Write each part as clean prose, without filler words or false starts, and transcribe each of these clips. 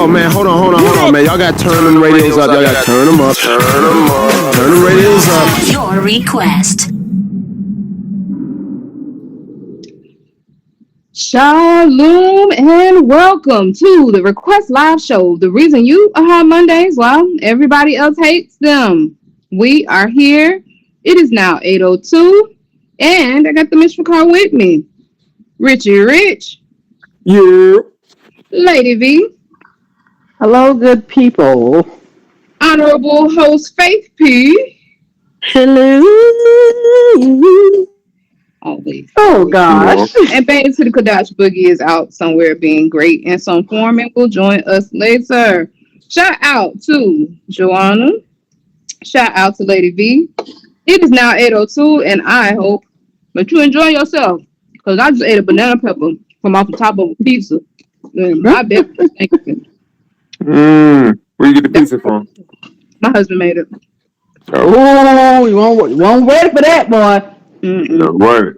Oh man, hold on, man. Y'all got to turn them radios up. Y'all got to turn them up. Turn them radios up. Your request. Shalom and welcome to the Request Live Show. The reason you have Mondays, well, everybody else hates them. We are here. It is now 8:02, and I got the Mr. Car with me. Richie Rich. Yeah. Lady V. Hello, good people. Honorable host Faith P. Hello. Always. Oh, gosh. And Bang to the Kadash Boogie is out somewhere being great in some form and will join us later. Shout out to Joanna. Shout out to Lady V. It is now 8:02, and I hope that you enjoy yourself. Because I just ate a banana pepper from off the top of a pizza. And I bet Where you get the pizza from? my husband made it. Oh, you won't wait for that, boy. No, what?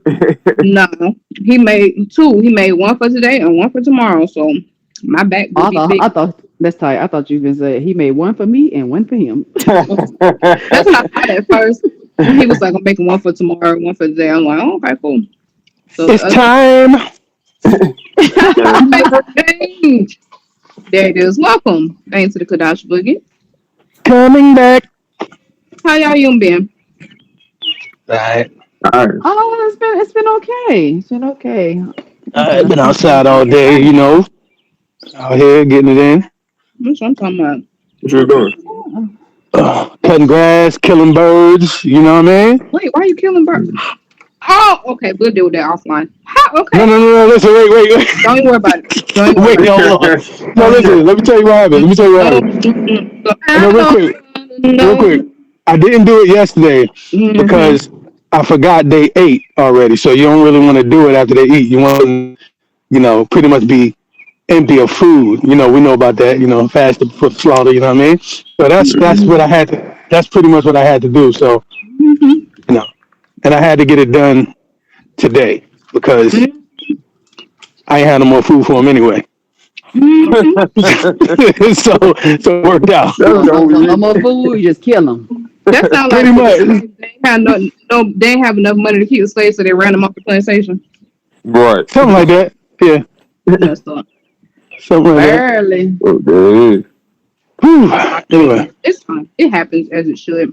No, he made two. He made one for today and one for tomorrow. So my back will be big. I thought that's tight. I thought you were gonna say he made one for me and one for him. That's what I thought at first. He was like, I'm making one for tomorrow, one for today. I'm like, oh, okay, cool. So It's time. There it is. Welcome. Thanks to the Kadash Boogie. Coming back. How y'all been? All right. Oh, it's been okay. It's been okay. I've been outside all day, you know, out here getting it in. That's what I'm talking about. What you doing? Cutting grass, killing birds, you know what I mean? Wait, why are you killing birds? Oh, okay. We'll deal with that offline. Okay. No, listen, wait. Don't even worry about it. Wait, hold on. No, listen, let me tell you what happened. Real quick. I didn't do it yesterday because I forgot they ate already. So you don't really want to do it after they eat. You want to, you know, pretty much be empty of food. You know, we know about that, you know, fasted before slaughter, you know what I mean? So that's what I had to, that's pretty much what I had to do. So, you know, and I had to get it done today because I ain't had no more food for them anyway. so it worked out. No more food, you just kill them. That sounds Pretty like much. they ain't have enough money to keep the slaves, so they ran them off the plantation. Right. Something like that. Yeah. That's all. Something like that. Barely. Okay. Anyway. It's fine. It happens as it should.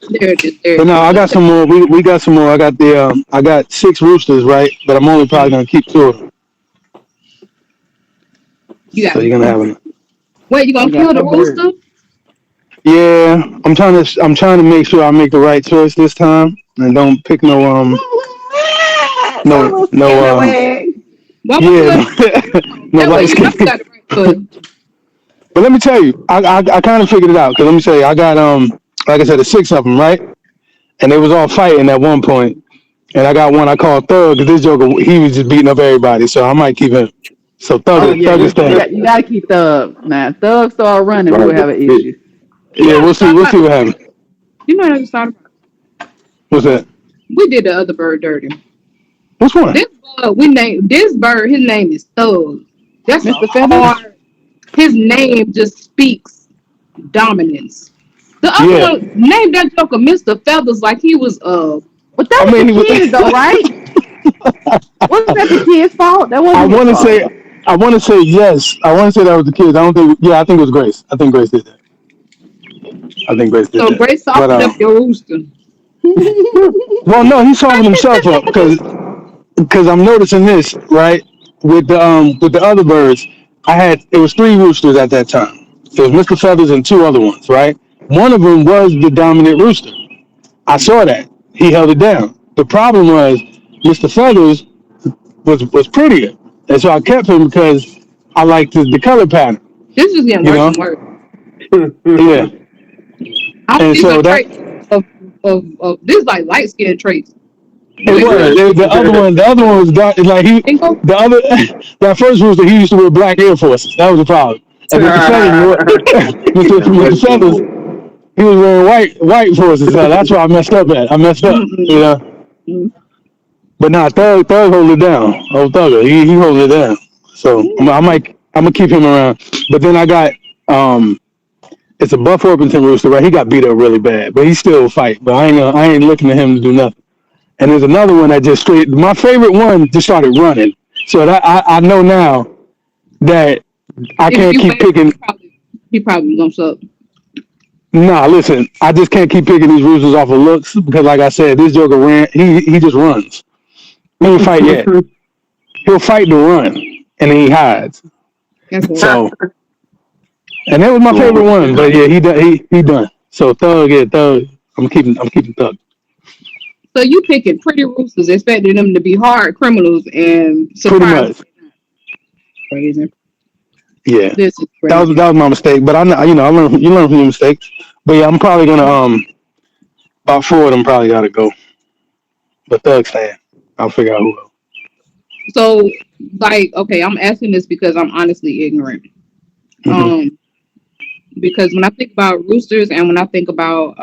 There it is. But no, I got some more. We got some more. I got 6 roosters, right? But I'm only probably gonna keep 2 of them. So you're gonna have them. Wait, you gonna kill the rooster? Yeah, I'm trying to make sure I make the right choice this time and don't pick no light skin. But let me tell you, I kind of figured it out. Cause let me tell you, I got like I said, there's 6 of them, right? And they was all fighting at one point. And I got one I called Thug. Cause this joker, he was just beating up everybody. So I might keep him. So Thug is staying. You gotta keep Thug. Now, if Thug start running, we'll have an issue. Yeah, we'll see what happens. You know what I just thought about? What's that? We did the other bird dirty. Which one? This bird, we named this bird. His name is Thug. That's Mr. Feathers. His name just speaks dominance. The other one named that joker Mr. Feathers like he was But that was the kids though, right? Wasn't that the kids' fault? That wasn't. I want to say yes. I want to say that was the kids. I don't think. Yeah, I think it was Grace. I think Grace did that. So Grace softened up your rooster. Well, no, he softened himself up because I'm noticing this right with the other birds. It was 3 roosters at that time. It was Mr. Feathers and 2 other ones, right? One of them was the dominant rooster. I saw that. He held it down. The problem was Mr. Feathers was prettier. And so I kept him because I liked the color pattern. This is getting worse and worse. Yeah. I see the traits of this like light skin traits. It was. The other one was dark. Like that first rooster, he used to wear black Air Forces. That was the problem. And Mr. Feathers, he was wearing white forces. So that's why I messed up, you know. But nah, Thug hold it down. Oh, Thugger, he holds it down. So I I'm gonna keep him around. But then I got it's a Buff Orpington rooster, right? He got beat up really bad, but he still will fight. But I ain't looking at him to do nothing. And there's another one that just straight. My favorite one just started running, so that I know now that I can't keep picking. He probably lumps up. Nah, listen, I just can't keep picking these roosters off of looks because, like I said, this Joker ran. He just runs. He ain't fight yet. He'll fight to run, and then he hides. So, and that was my favorite one. But yeah, he done. So Thug. I'm keeping Thug. So you picking pretty roosters, expecting them to be hard criminals, and surprise. Pretty much. Yeah, that was my mistake. But I learn from your mistakes. But yeah, I'm probably gonna about 4 of them probably gotta go. But Thug's staying. I'll figure out who else. So, like, okay, I'm asking this because I'm honestly ignorant. Mm-hmm. Because when I think about roosters and when I think about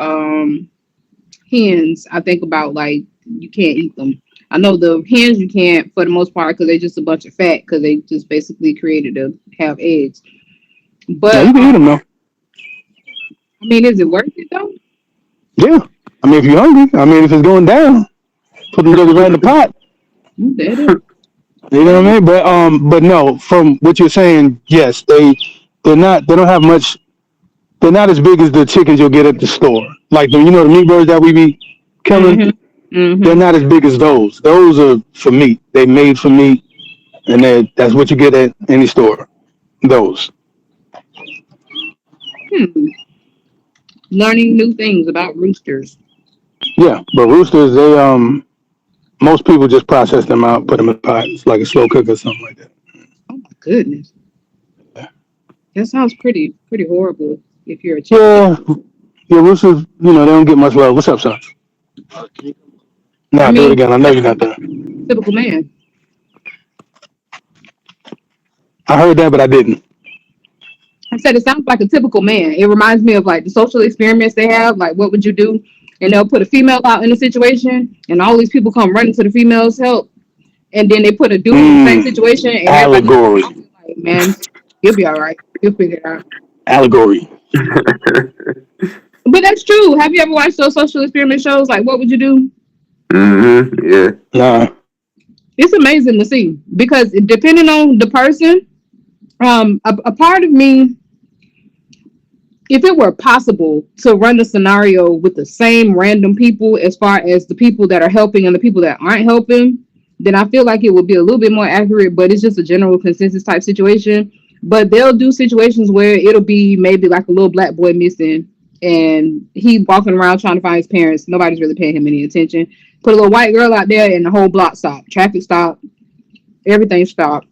hens, I think about like you can't eat them. I know the hens you can't for the most part because they're just a bunch of fat because they just basically created to have eggs. But yeah, you can eat them though. I mean, is it worth it though? Yeah, I mean if you're hungry, I mean if it's going down, put them jokers right in the pot. You know what I mean? But no, from what you're saying, yes, they don't have much. They're not as big as the chickens you'll get at the store. Like the meat birds that we be killing. Mm-hmm. Mm-hmm. They're not as big as those. Those are for meat. They made for meat, and that's what you get at any store. Those. Learning new things about roosters. Yeah, but roosters, they most people just process them out, put them in pots, like a slow cooker or something like that. Oh my goodness, that sounds pretty horrible. If you're a chicken. Yeah, roosters, they don't get much love. What's up, son? Nah, do it again. I know you're not there. Typical man. I heard that, but I didn't. I said it sounds like a typical man. It reminds me of like the social experiments they have. Like, what would you do? And they'll put a female out in a situation, and all these people come running to the female's help, and then they put a dude in the same situation. And allegory. Like, man, you'll be all right. You'll figure it out. Allegory. But that's true. Have you ever watched those social experiment shows? Like, what would you do? Mm-hmm. Yeah. Nah. It's amazing to see because depending on the person, a part of me, if it were possible to run the scenario with the same random people as far as the people that are helping and the people that aren't helping, then I feel like it would be a little bit more accurate, but it's just a general consensus type situation. But they'll do situations where it'll be maybe like a little black boy missing and he walking around trying to find his parents. Nobody's really paying him any attention. Put a little white girl out there and the whole block stopped. Traffic stopped. Everything stopped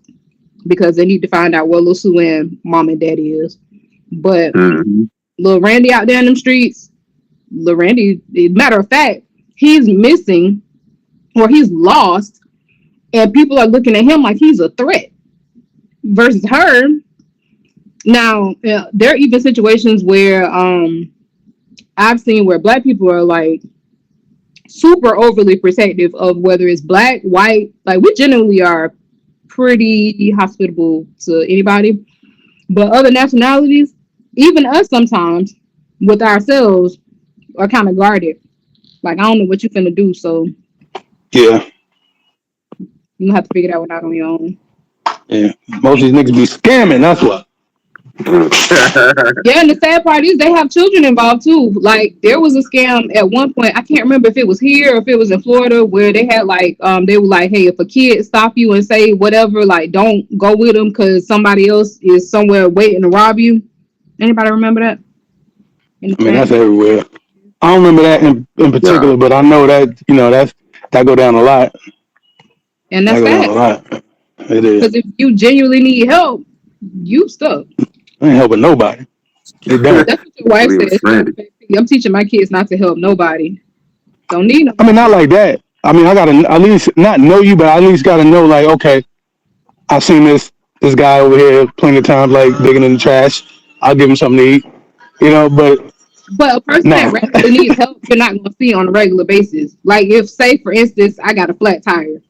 because they need to find out where little Sue and mom and daddy is. But little Randy out there in them streets, little Randy, matter of fact, he's missing or he's lost and people are looking at him like he's a threat versus her. Now, there are even situations where I've seen where black people are like super overly protective of whether it's black, white. Like we generally are pretty hospitable to anybody, but other nationalities, even us sometimes with ourselves are kind of guarded. Like, I don't know what you're finna do, so yeah, you have to figure that one out on your own. Yeah, most of these niggas be scamming. That's what. Yeah, and the sad part is they have children involved too. Like there was a scam at one point. I can't remember if it was here or if it was in Florida where they had like they were like, hey, if a kid stop you and say whatever, like don't go with them because somebody else is somewhere waiting to rob you. Anybody remember that? I mean, that's everywhere. I don't remember that in particular, but I know that that go down a lot. And that's bad. It is. Because if you genuinely need help, you stuck. I ain't helping nobody. That's what your wife said. I'm teaching my kids not to help nobody. Don't need them. I mean, not like that. I mean, I gotta at least not know you, but I at least gotta know, like, okay, I've seen this guy over here plenty of times, like digging in the trash. I'll give him something to eat, But a person that regularly needs help, you're not going to see on a regular basis. Like if, say, for instance, I got a flat tire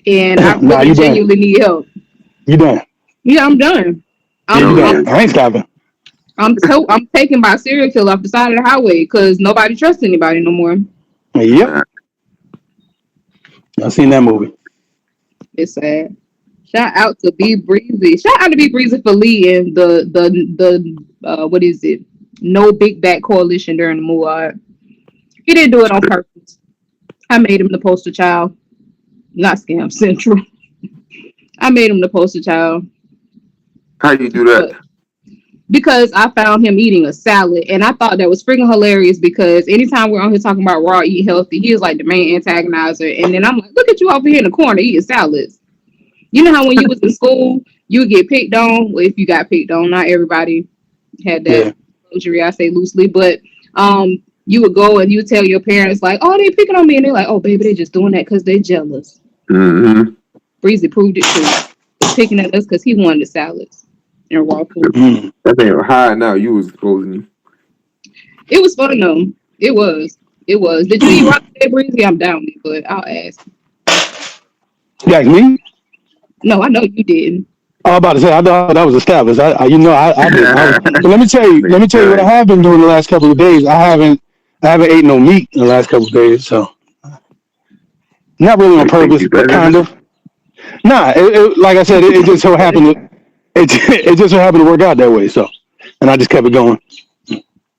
and I really genuinely need help. You done? Yeah, I'm done. Yeah, you I'm got. I ain't stopping. I'm taken by a serial killer off the side of the highway because nobody trusts anybody no more. Yep, I seen that movie. It's sad. Shout out to B Breezy. Shout out to B Breezy for leading the what is it? No Big Back Coalition during the Muad. He didn't do it on purpose. I made him the poster child, not Scam Central. I made him the poster child. How you do that? But because I found him eating a salad, and I thought that was freaking hilarious because anytime we're on here talking about raw, eat healthy, he is like the main antagonizer. And then I'm like, look at you over here in the corner eating salads. You know how when you was in school, you would get picked on? Well, if you got picked on, not everybody had that Yeah. luxury, I say loosely, but you would go and you would tell your parents, like, oh, they picking on me. And they're like, oh, baby, they just doing that because they jealous. Mm-hmm. Breezy proved it too. He was picking at us because he wanted the salads and raw food. Mm. That thing was high now. You was exposing me. It was fun, though. It was. It was. Did you eat raw today, Breezy? I'm down with it, but I'll ask. You ask me? No, I know you didn't. I was about to say, I thought that was established. I didn't. But let me tell you what I have been doing the last couple of days. I haven't ate no meat in the last couple of days, so not really on purpose, but kind of. Nah, like I said, it just so happened. It just so happened to work out that way. So, and I just kept it going.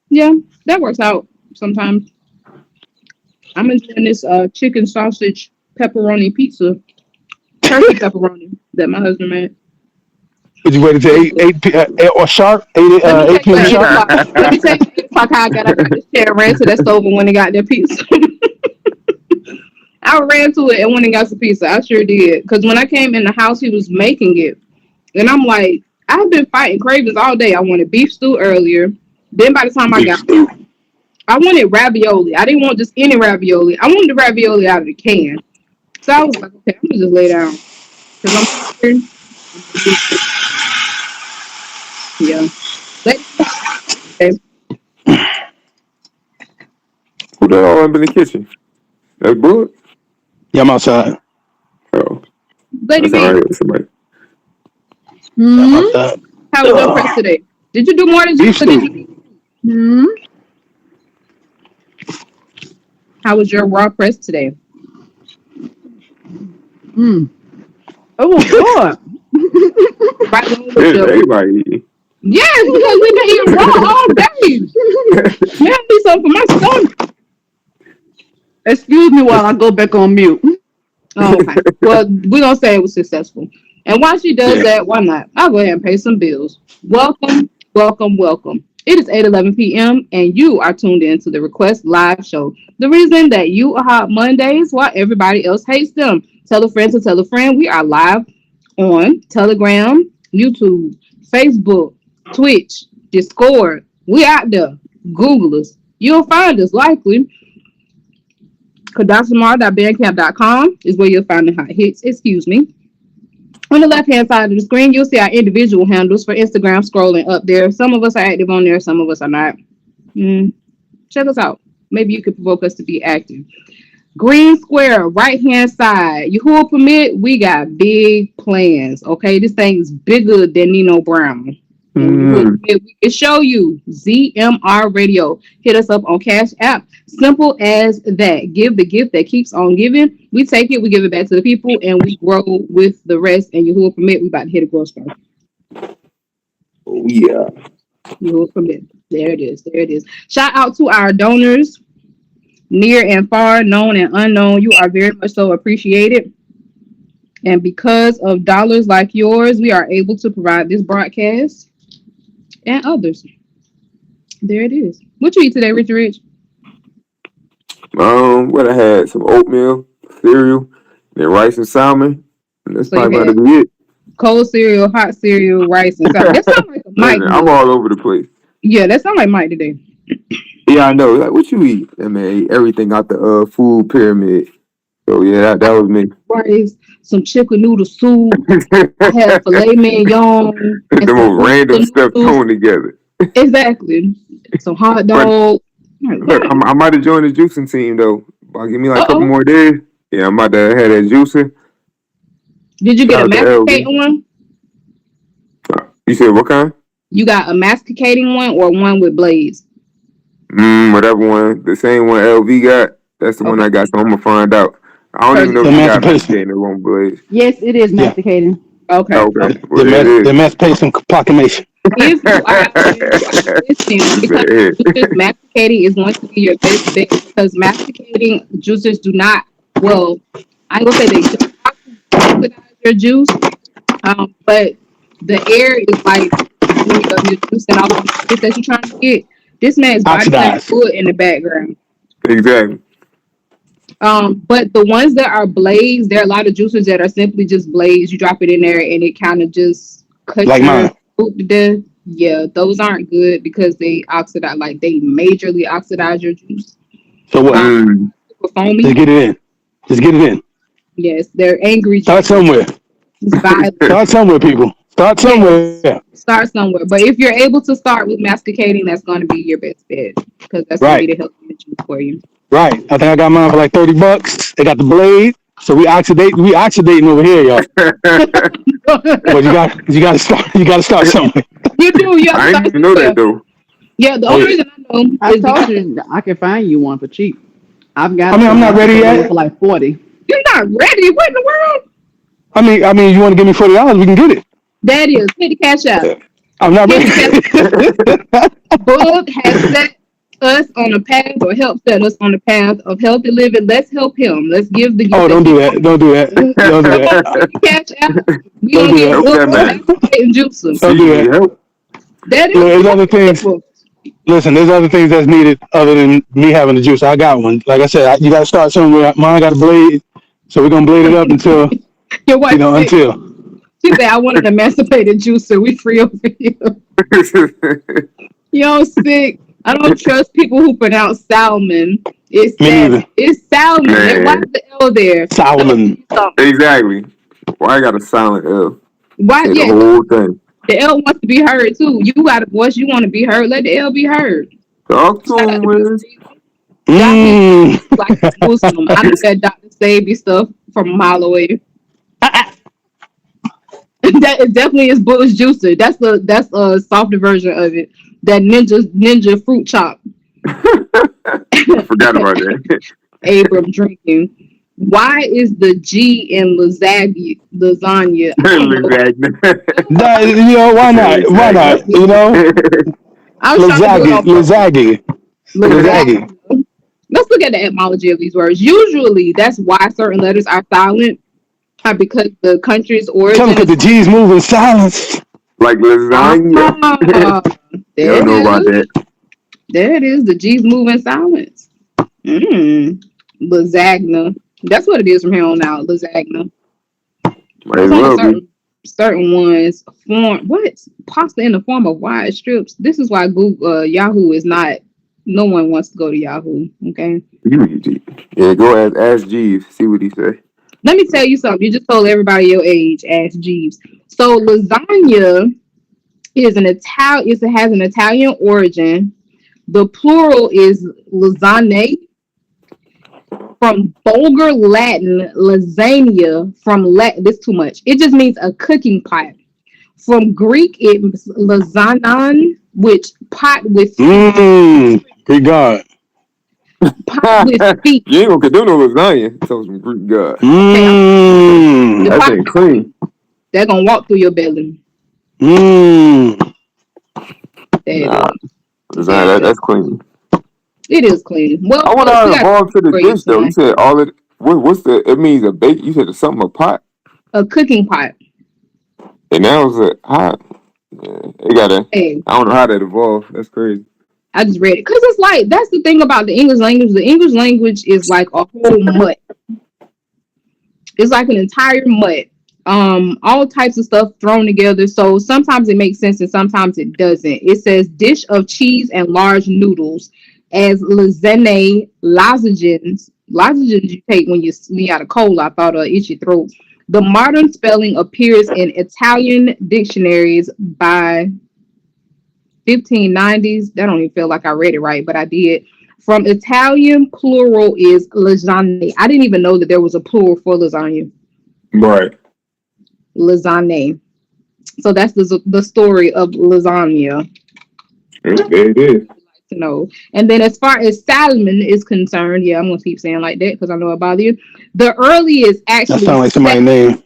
Yeah, that works out sometimes. I'm enjoying this chicken sausage pepperoni pizza, turkey pepperoni that my husband made. Did you wait until eight or sharp 8 Let me 8 tell you p.m. at 8 sharp? o'clock. Let me tell you at 8 o'clock how I got up out this chair and ran to that stove and went and got their pizza. I ran to it and went and got some pizza. I sure did. Because when I came in the house, he was making it. And I'm like, I've been fighting cravings all day. I wanted beef stew earlier. Then by the time I got home, I wanted ravioli. I didn't want just any ravioli. I wanted the ravioli out of the can. So I was like, okay, I'm going to just lay down. Because I'm hungry. Yeah. Okay. Who the hell up in the kitchen? That's Bullet? Yeah, I'm outside. Oh, Lady that's all B, right. Somebody. I'm Hmm. outside. how was your press today? Did you do more than Beef just or did stew. you? Hmm. How was your raw press today? Hmm. It was good. Right along with There's you. everybody eating. Yes, because we've been eating raw all day. Yeah, I need something for my stomach. Excuse me while I go back on mute. Oh, okay. Well, we're going to say it was successful. And while she does Yeah. that, why not? I'll go ahead and pay some bills. Welcome, welcome, welcome. It is 8:11 p.m. and you are tuned in to the Request Live Show. The reason that you are hot Mondays while everybody else hates them. Tell a friend to tell a friend. We are live on Telegram, YouTube, Facebook, Twitch, Discord. We out there. Google us. You'll find us likely. Kadassamar.bandcamp.com is where you'll find the hot hits. Excuse me. On the left-hand side of the screen, you'll see our individual handles for Instagram scrolling up there. Some of us are active on there. Some of us are not. Check us out. Maybe you could provoke us to be active. Green square, right-hand side. Yahuwah permit, we got big plans, okay? This thing is bigger than Nino Brown. We can show you ZMR Radio. Hit us up on Cash App. Simple as that. Give the gift that keeps on giving. We take it, we give it back to the people, and we grow with the rest. And Yahuwah permit, we about to hit a growth spurt. Oh, yeah. Yahuwah permit. There it is. There it is. Shout out to our donors, near and far, known and unknown. You are very much so appreciated. And because of dollars like yours, we are able to provide this broadcast and others. There it is. What you eat today, Richard Rich? What I had some oatmeal, cereal, then rice and salmon. And that's So you probably about had to be it. cold cereal, hot cereal, rice, and salad. That sounds like a Mike Listen, I'm meal. all over the place. Yeah, that sounds like Mike today. Yeah, I know. Like, what you eat? I mean, I ate everything out the food pyramid. So yeah, that was me. Rice, some chicken noodle soup. I had filet mignon and The some most random stuff noodles. thrown together. Exactly. Some hot But dog. look, I might have joined the juicing team though. Give me like a couple Uh-oh. more days. Yeah, I'm about to have that juicing. Did you Shout get a out to masticate LB. one? You said what kind? You got a masticating one or one with blades? Whatever one. The same one LV got. That's the one Okay. I got. So I'm gonna find out. I don't even Because know if The she got emancipation. masticating or one blade. Yes, it is Yeah. masticating. okay, Okay. okay. Well, there it The is. emancipation proclamation. If you are out there listening, because Man. juices, masticating is going to be your best bet because masticating juices do not, well, I'm gonna say they don't oxidize your juice, but the air is like the majority of your juice and all the nutrients that you're trying to get. This man's body playing Oxidized. good in the background. Exactly. But the ones that are blades, there are a lot of juices that are simply just blades. You drop it in there and it kind of just cuts Like your mine. fruit to death. Yeah, those aren't good because they oxidize, like they majorly oxidize your juice. So what? Um, Mm. super Just foamy. get it in. Just get it in. Yes, they're angry Start juices. somewhere. It's violent. Start somewhere, people. Start somewhere. Yes, start somewhere. But if you're able to start with masticating, that's going to be your best bet because that's going to Right. be the healthiest juice for you. Right. I think I got mine for like $30. They got the blade. So we oxidating over here, y'all. But you gotta start somewhere. You do. You have to I start didn't even know somewhere. that though. Yeah, the Oh only yeah. reason I know I is told because you that I can find you one for cheap. I've I got mean, I'm some. not I can ready sell you yet. for like 40. you're not ready. What in the world? I mean, you want to give me $40? We can get it. That is, hit the cash out. I'm not Hit ready. the cash. Bug has set us on a path or helped set us on the path of healthy living. Let's help him. Let's give the gift Oh, that don't he do that. wants. Don't do that. Don't do Come on, that. hit the cash out. We Don't gonna do get Help booked that for man. that. masticating juicer. Don't See, do you that. need help. That is Look, there's other things. helpful. Listen, there's other things that's needed other than me having the juice. I got one. Like I said, you got to start somewhere. Mine got a blade, so we're gonna blade it up until Your wife said, until. she said, I want an emancipated juicer. We free over here. Yo, sick. I don't trust people who pronounce salmon. It's Me salmon. neither. It's salmon. Why Man, is the L there? Let me tell Solomon. you something. exactly. Why I got a silent L? Why? Say the Yeah, whole thing. the L wants to be heard too. You got a voice. You want to be heard. Let the L be heard. Talk to Shout out him, to Big Wiz. Breezy. Y'all be Mmm. like it's Muslim. I know that Dr. Sabi stuff from a mile away. That is definitely is Bush juicer. That's a softer version of it. That ninja fruit chop. I forgot about that. Abram drinking. Why is the G in lasagna? I don't know. Exactly. Why not? Why not? Exactly. I was trying to do it on purpose. Lazagi. Lasagna. Let's look at the etymology of these words. Usually, that's why certain letters are silent, because the country's Tell them origin because is. the G's move in silence. Like lasagna. Ah, You don't there it know about is. that. There it is. The G's move in silence. Lasagna. That's what it is from here on out. Lasagna. Might There's as only well be. certain ones form what pasta in the form of wide strips. This is why Google Yahoo is not. No one wants to go to Yahoo. Okay. Yeah, go ask Jeeves. See what he say. Let me tell you something. You just told everybody your age. Ask Jeeves. So lasagna is it has an Italian origin. The plural is lasagna from Vulgar Latin, lasagna from Latin. This is too much. It just means a cooking pot. From Greek, it's lasagnon, which pot with feet. Good God. Pot with feet. You ain't gonna condone no lasagna. Tell some Greek God. Okay, the That pot thing clean. they're gonna walk through your belly. There it Nah, is. lasagna, that's clean. It is clean. Well, I wonder folks, how we it got evolved to the for you dish though. You tonight. said all it. What's the? It means a bake. You said it's something a pot, A cooking pot. and now it's a hot. Yeah, it gotta. Hey, I don't know how that evolved. That's crazy. I just read it because it's like that's the thing about the English language. The English language is like a whole mutt. It's like an entire mutt. All types of stuff thrown together. So sometimes it makes sense and sometimes it doesn't. It says dish of cheese and large noodles as lasagne lozenges. Lozenges you take when you got a cold. I thought itchy throat. The modern spelling appears in Italian dictionaries by 1590s. That don't even feel like I read it right, but I did. From Italian, plural is lasagne. I didn't even know that there was a plural for lasagna. Right. Lasagne. So that's the story of lasagna. There it is. To know. And then as far as salmon is concerned, yeah, I'm gonna keep saying like that because I know it bothers you. The earliest That actually sounds like somebody's name.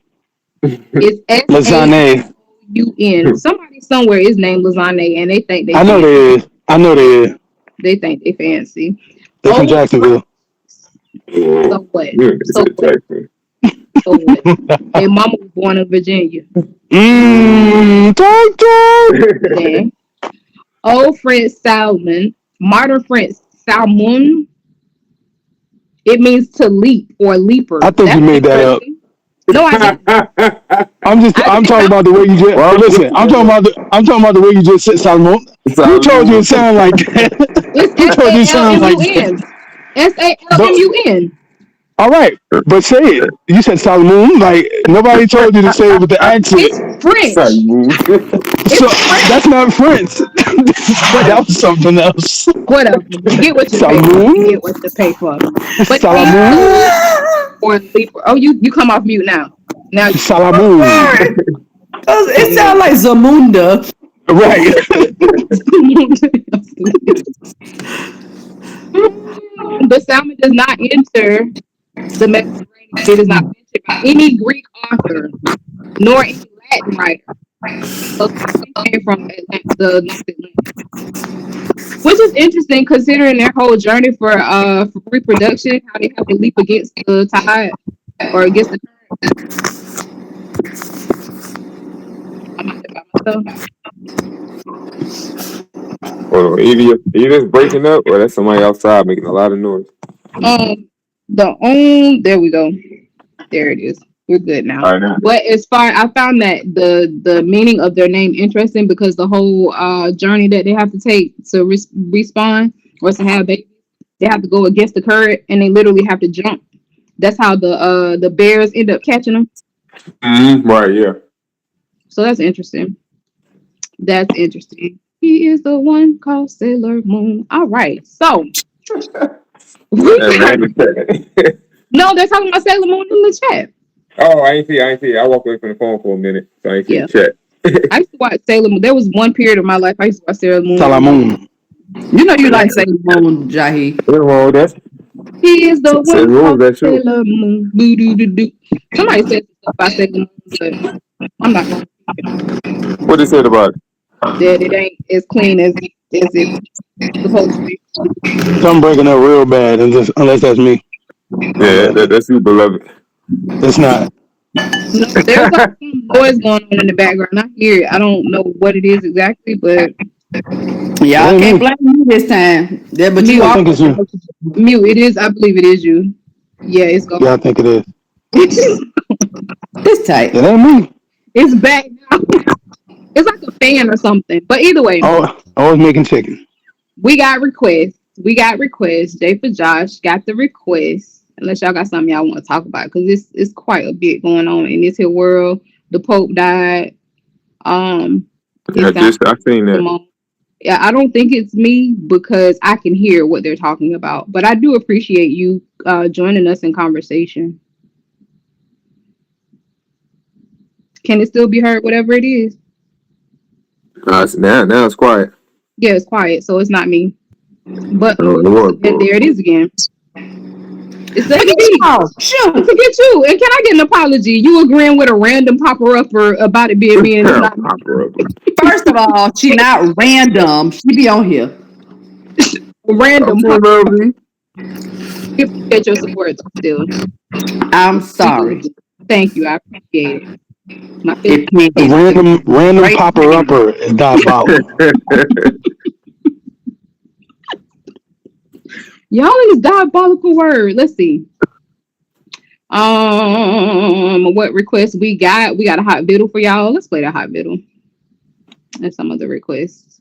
is Lasagna. SALUN. Somebody somewhere is named Lasagna, and they think they I know fancy. there is. I know there is. They think they fancy. They're from Jacksonville. So what? Yeah, So what? exactly. So what? Their mama was born in Virginia. Then Old French salmon, modern French salmon. It means to leap or leaper. I think you made that up. No, I didn't. I'm talking about the way you just. Well, listen, I'm talking about the way you just said Salmon. Who told you it sounded like that? Who told you it sounded like that? SALMUN. All right, but say it. You said Salmon. Like nobody told you to say it with the accent. It's French. So that's not French. That was something else. Whatever. Get what you pay for. Get what you pay for. But Salmon. Or leaper. Oh, you come off mute now. Now Salmon. It sounds like Zamunda. Right. The salmon does not enter the Mediterranean. It is not mentioned by any Greek author, nor any Latin writer. So salmon came from the North Atlantic, which is interesting considering their whole journey for reproduction, how they have to leap against the tide or against the current. I'm out there by myself. Hold on, either you just breaking up, or that's somebody outside making a lot of noise. There we go. There it is. We're good now. All right, now. But as far I found that the meaning of their name interesting because the whole journey that they have to take to respawn or to have babies, they have to go against the current and they literally have to jump. That's how the bears end up catching them. Right, yeah. So that's interesting. That's interesting. He is the one called Sailor Moon. All right, so no, they're talking about Sailor Moon in the chat. Oh, I ain't see. I walked away from the phone for a minute, so I ain't see the chat. I used to watch Sailor Moon. There was one period of my life I used to watch Sailor Moon. You know you like Sailor Moon, Jahi. He is the one called Sailor Moon. Boo-doo-doo-doo. Somebody said stuff about Sailor Moon, but I'm not going to. What they said about it? That it ain't as clean as it's supposed to be. I'm breaking up real bad, unless that's me. Yeah, that's you, beloved. It's not. No, there's like some noise going on in the background. I hear it. I don't know what it is exactly, but y'all can't blame me this time. Yeah, but you I think it's you. Mute. It is. I believe it is you. Yeah, it's going. Yeah, I think it is. It's tight. It ain't me. It's back now. It's like a fan or something. But either way. Oh, always making chicken. We got requests. Jay for Josh got the request. Unless y'all got something y'all want to talk about, because it's quite a bit going on in this here world. The Pope died. I seen that. Yeah, I don't think it's me because I can hear what they're talking about. But I do appreciate you joining us in conversation. Can it still be heard? Whatever it is. Now it's quiet. Yeah, it's quiet, so it's not me. But there it is again. It's Lady B. Shoot, to get you. And can I get an apology? You agreeing with a random popper-upper about it being me and it's not me? First of all, she not random. She be on here. Random popper-upper. You appreciate your support still. I'm sorry. Thank you. I appreciate it. Random popper-upper is diabolical. Y'all in this diabolical word. Let's see. What requests we got? We got a hot viddle for y'all. Let's play that hot viddle. And some of the requests.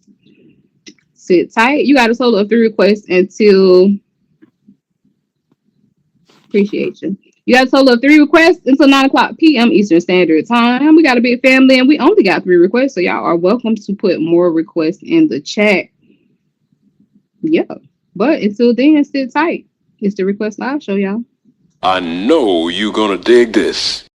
Sit tight. You got a total of 3 requests until. Appreciate you. You got a total of 3 requests until 9:00 p.m. Eastern Standard Time. We got a big family and we only got 3 requests, so y'all are welcome to put more requests in the chat. Yeah, but until then, sit tight. It's the Request Live Show, y'all. I know you're gonna dig this.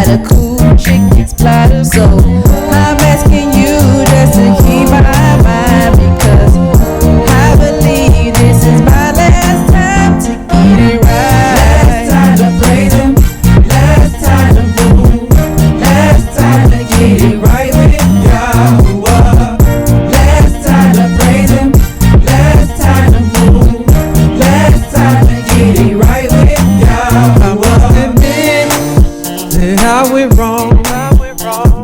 got a cool chicken splatter. So I'm asking you just to keep my mind, because I believe this is my last time to get it right. Last time to play them, last time to move, last time to get it right with Yahweh. Last time to play them, last time to move, last time to get it right with Yahweh. I must admit that I went wrong.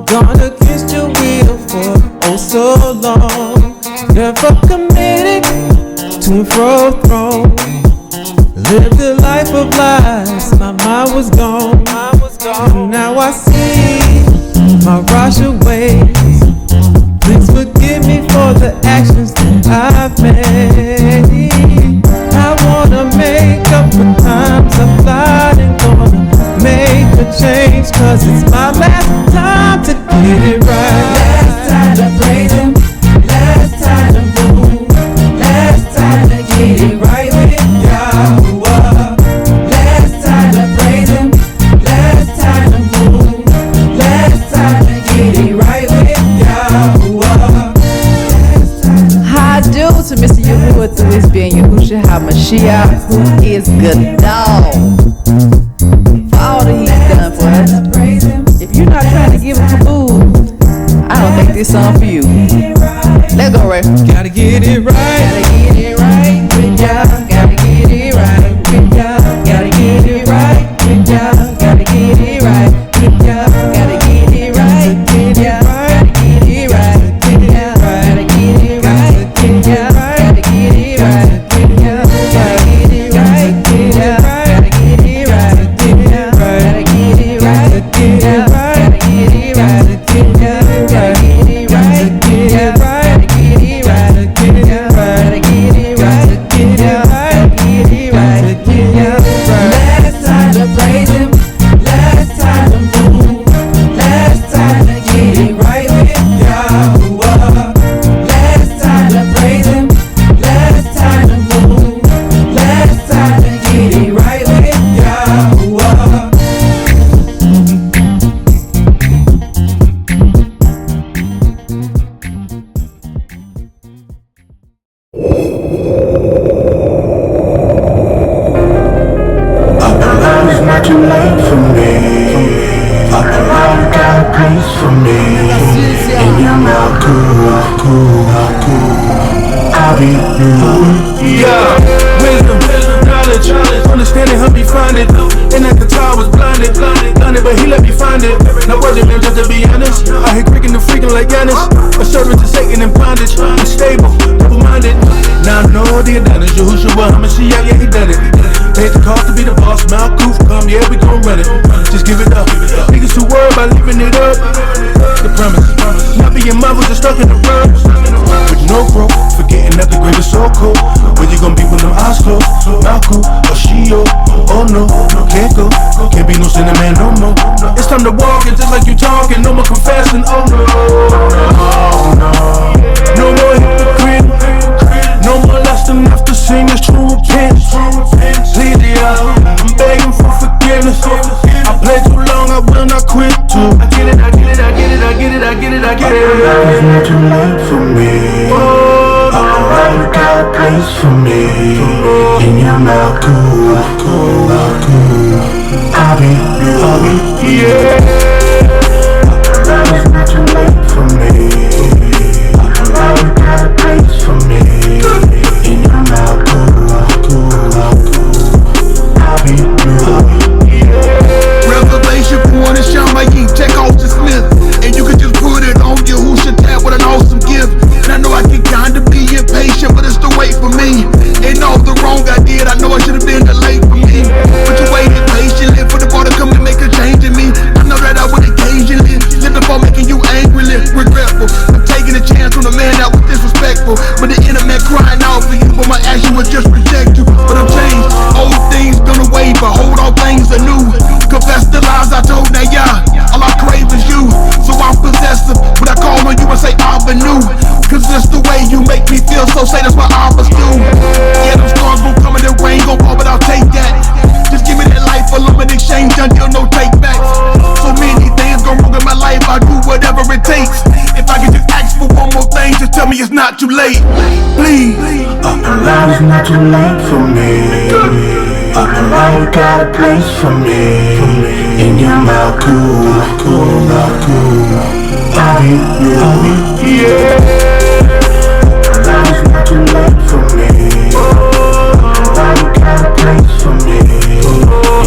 Gone against your will for oh so long. Never committed to and fro throne. Lived a life of lies, my mind was gone. And now I see my Rasha ways. Please forgive me for the actions that I've made. I wanna make up for times I've lied, and gonna make a change, cause it's my last time to get it right. Last time to play them, last time to move, last time to get it right with Yahweh. Last time to play them, last time to move, last time to get it right with Yahweh. How I do to Mr. Yahuwah through his being Yahushua HaMashiach, who is good dog. For all that he's done for us. If you're not trying to give him food, I don't think this song for you. Let's go, Ray. Gotta get it right. Gotta get it right with y'all. Gotta get it right with y'all. Gotta get it right with y'all. Gotta get it right with y'all. Gotta get it right with y'all. Gotta get it right with y'all. Gotta get it right with y'all. Gotta get it right with y'all. Gotta get it right with y'all. Gotta get it right with y'all. Gotta get it right with y'all. Gotta get it right with y'all. Gotta get it right with y'all. Gotta get it right with y'all. Gotta get it right with y'all. Gotta get it right with y'all. Last time to praise him, last time to move, last time to get it right with Yahweh. Last time to praise him, last time to move, last time to get it right with Yahweh. It's not too late for me. Up around, you got a place for me. In your mouth, cool. I'll be you. Yeah, wisdom, knowledge, understanding help me find it. And at the time I was blinded, but he let me find it. Not worth it, man, just to be honest. I hate creaking and freaking like Giannis. A servant to Satan and bondage. Unstable, double-minded. Now I know the advantage. Yahushua HaMashiach, yeah, he done it. Paid the cost to be the boss. Malkuf, come, yeah, we gon' run it. Just give it up. Niggas too worried about living it up. The promise, not being marveled, just stuck in the rug. With no growth, forgetting that the greatest so cold. Where you gon' be when them eyes closed? Malcolm, or Shio, oh no, can't go. Can't be no sinner man no more. It's time to walk, and just like you talking, no more confessing, oh no. No more hypocrite, no more lusting after sin, it's true repentance. Please, I'm begging for forgiveness. I played too long, I will not quit too. I get it. It's not too late for me. Up around, you got a place for me. In your mouth, cool. I'll be you. It's not too late for me. Up around, you got a place for me. In your mouth, cool. I'll be you. Revelation point and Shamayim, check off the Smith. And you can just put it on Yahushua tab with an awesome gift. And I know I can kinda be impatient, but it's the wait for me. And all the wrong I did, I know I should've been delayed for me. But you waited patiently for the bar to come and make a change in me. I know that I would occasionally live before making you angrily regretful. I'm taking a chance on a man that was disrespectful. But the inner man crying out for you, but my action was just reject you. But I'm changed, old things gone away, but hold all things anew. Confess the lies I told, now yeah, all I crave is you. So I'm possessive, but I call on you and say Abba new. Cause it's the way you make me feel, so say that's what Abbas do. Yeah, them storms gon' come and the rain gon' fall, but I'll take that. Just give me that life alone in exchange until no take back. So many not too late. Please. Up alive is not too late for me. Up alive got a place for me. In your mouth, cool. I'll be you. Up alive is not too late for me. Up alive got a place for me.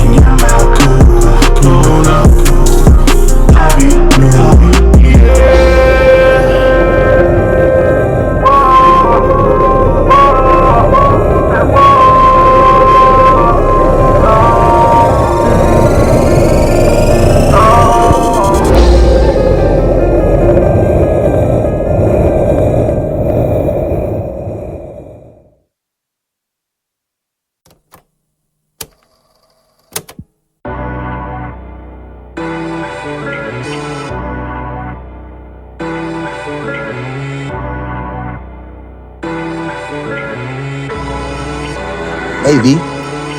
In your mouth, cool. I'll be you. Hey V,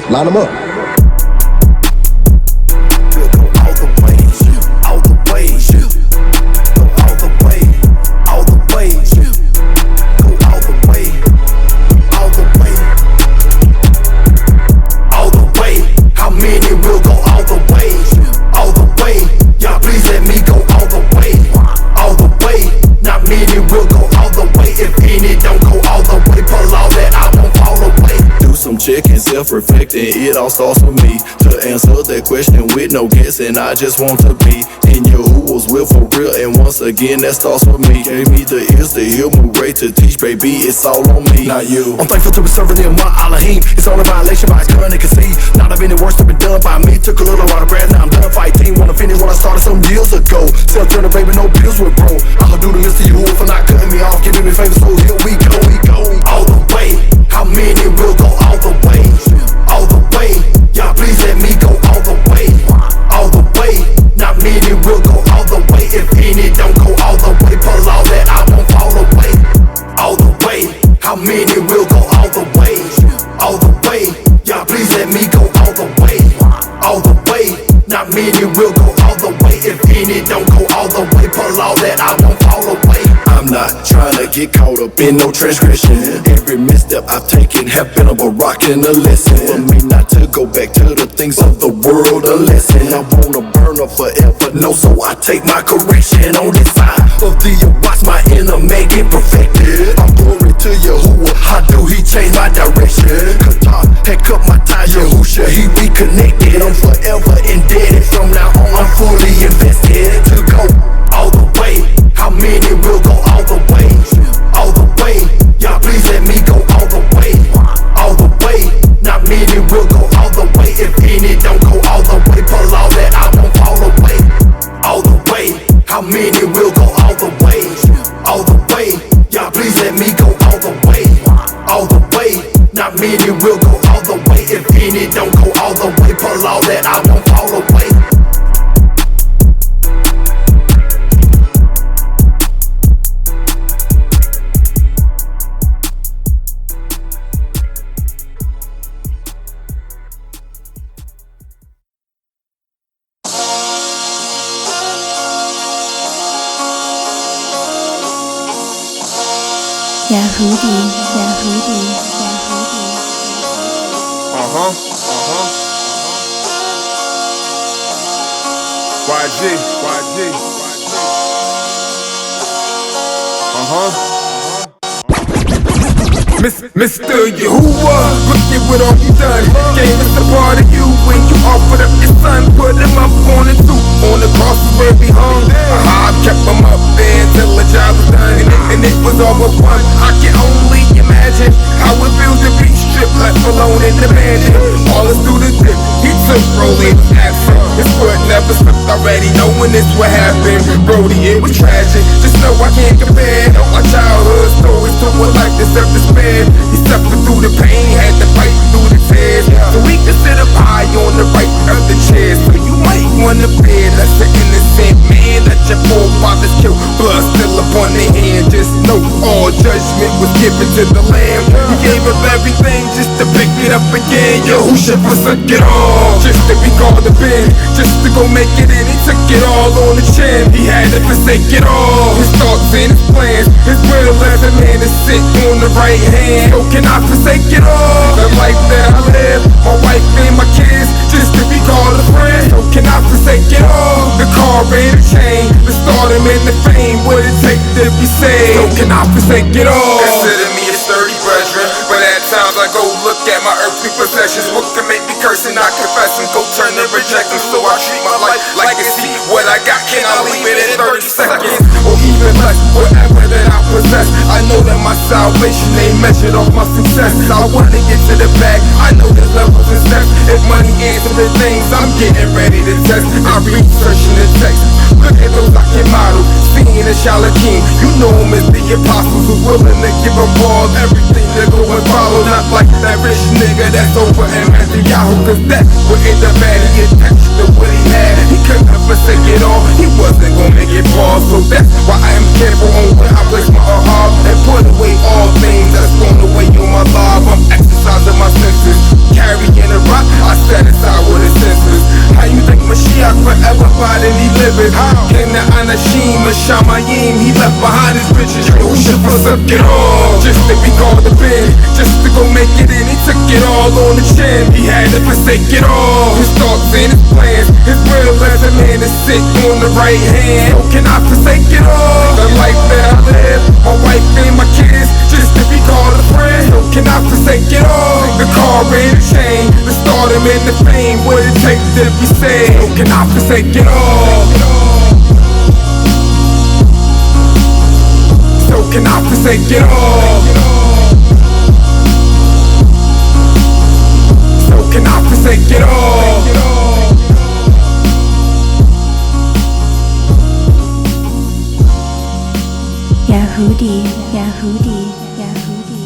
line them up. Checking, self-reflecting, it all starts with me. To answer that question with no guessing, I just want to be in your who was will for real. And once again, that starts with me. Gave me the ears to hear, move great to teach, baby, it's all on me, not you. I'm thankful to be serving in my Elohim. It's only violation by his current can see. Not of any worse than been done by me. Took a little while to breath, now I'm done fighting. Wanna finish what I started some years ago. Self-turn baby, no bills with bro. I'll do the Mr. You for not cutting me off, giving me favors, so here we go, all the way. How many will go all the way? All the way. Y'all please let me go all the way. All the way. Not many will go all the way. If any don't go all the way, pull all that I won't fall away. All the way. How many will go all the way? All the way. Y'all please let me go all the way. All the way. Not many will go all the way. If any don't go all the way, pull all that I won't fall away. I'm not trying to get caught up in no transgression. Every misstep I've taken have been a rock and a lesson. For me not to go back to the things of the world, a lesson. I wanna burn up forever, no, so I take my correction on this side of the watch my inner man get perfected. I'm glory to Yahuwah, how do he change my direction? Qatar had cut my tie, Yahusha, he reconnected. I'm forever indebted, from now on I'm fully invested. To go all the way, how many will go all the way? All the way, y'all please let me go all the way. All the way, not many will go all the way. If any don't go all the way, pull all that I won't fall away. All the way, how many will go all the way? All the way, y'all please let me go all the way. All the way, not many will go all the way. If any don't go all the way, pull all that I won't fall away. Yahudi. Mr. Yahuwah, look at what all you done. Gave us a part of you when you offered up your son. Put him up on the two, on the cross where he hung. I kept him up there until the job was done. And it was all but one. I can only imagine how it feels to be stripped, left alone in the mansion. All us through the dip, he took Rolly was absent. His foot never slipped already, knowing this would happen. Brody, it was tragic, just know I can't compare my childhood stories to a life that's of despair. He suffered through the pain, had to fight through the tears, so we could sit up high on the right of the chairs. So you might wanna fear that's an innocent man that your forefathers killed, blood still upon their hand. Just know all judgment was given to the Lamb. He gave up everything just to pick it up again. Yahusha forsook it all just to be called a Ben, just to go make it, and he took it all on the chin. He had to forsake it all, his thoughts and his plans, his will as a man to sit on the right hand. So can I forsake it all? The life that I live, my wife and my kids, just to be called a friend. So can I forsake it all? The car and the chain, the stardom and the fame, what it take to be saved. So can I forsake it all? Consider me a sturdy brethren, but at times I go look at my earthly possessions. What can make me curse and not confess and go turn and reject them? So I treat my life like it's see what I got, can I leave it in 30 seconds? Or even less, whatever that I possess. I know that my salvation ain't measured off my success. I wanna get to the bag, I know there's levels and steps. If money answers the things, I'm getting ready to test. I'm researching the text, look at those I can model. Seeing a Shalakim, you know him as the apostles who's willing to give up all everything to go and follow. Not like that rich nigga that's over in Yahoo, cause that's what end up at. He attached to what he had, he couldn't forsake it all, he wasn't gonna make it fall. So that's why I am careful on where I place my heart, and put away all things that's thrown away on my life. I'm exercising my senses, carrying a rock, I set aside with his senses. How you think Mashiach forever fighting he living? Came to Anashim and Shamayim, he left behind his riches. Yahusha forsook it all just to be called a Ben, just to go make it, and he took it all on the chin. He had to forsake it all, his thoughts and his plans, his will as a man to sit on the right hand. So can I forsake it all? The life that I live, my wife and my kids, just to be called a friend. So can I forsake it all? The car and the chain, the stardom and the fame, what it takes to be saved. So can I forsake it all? So can I forsake it all? So can I forsake it all? Yahudi, Yahudi, Yahudi.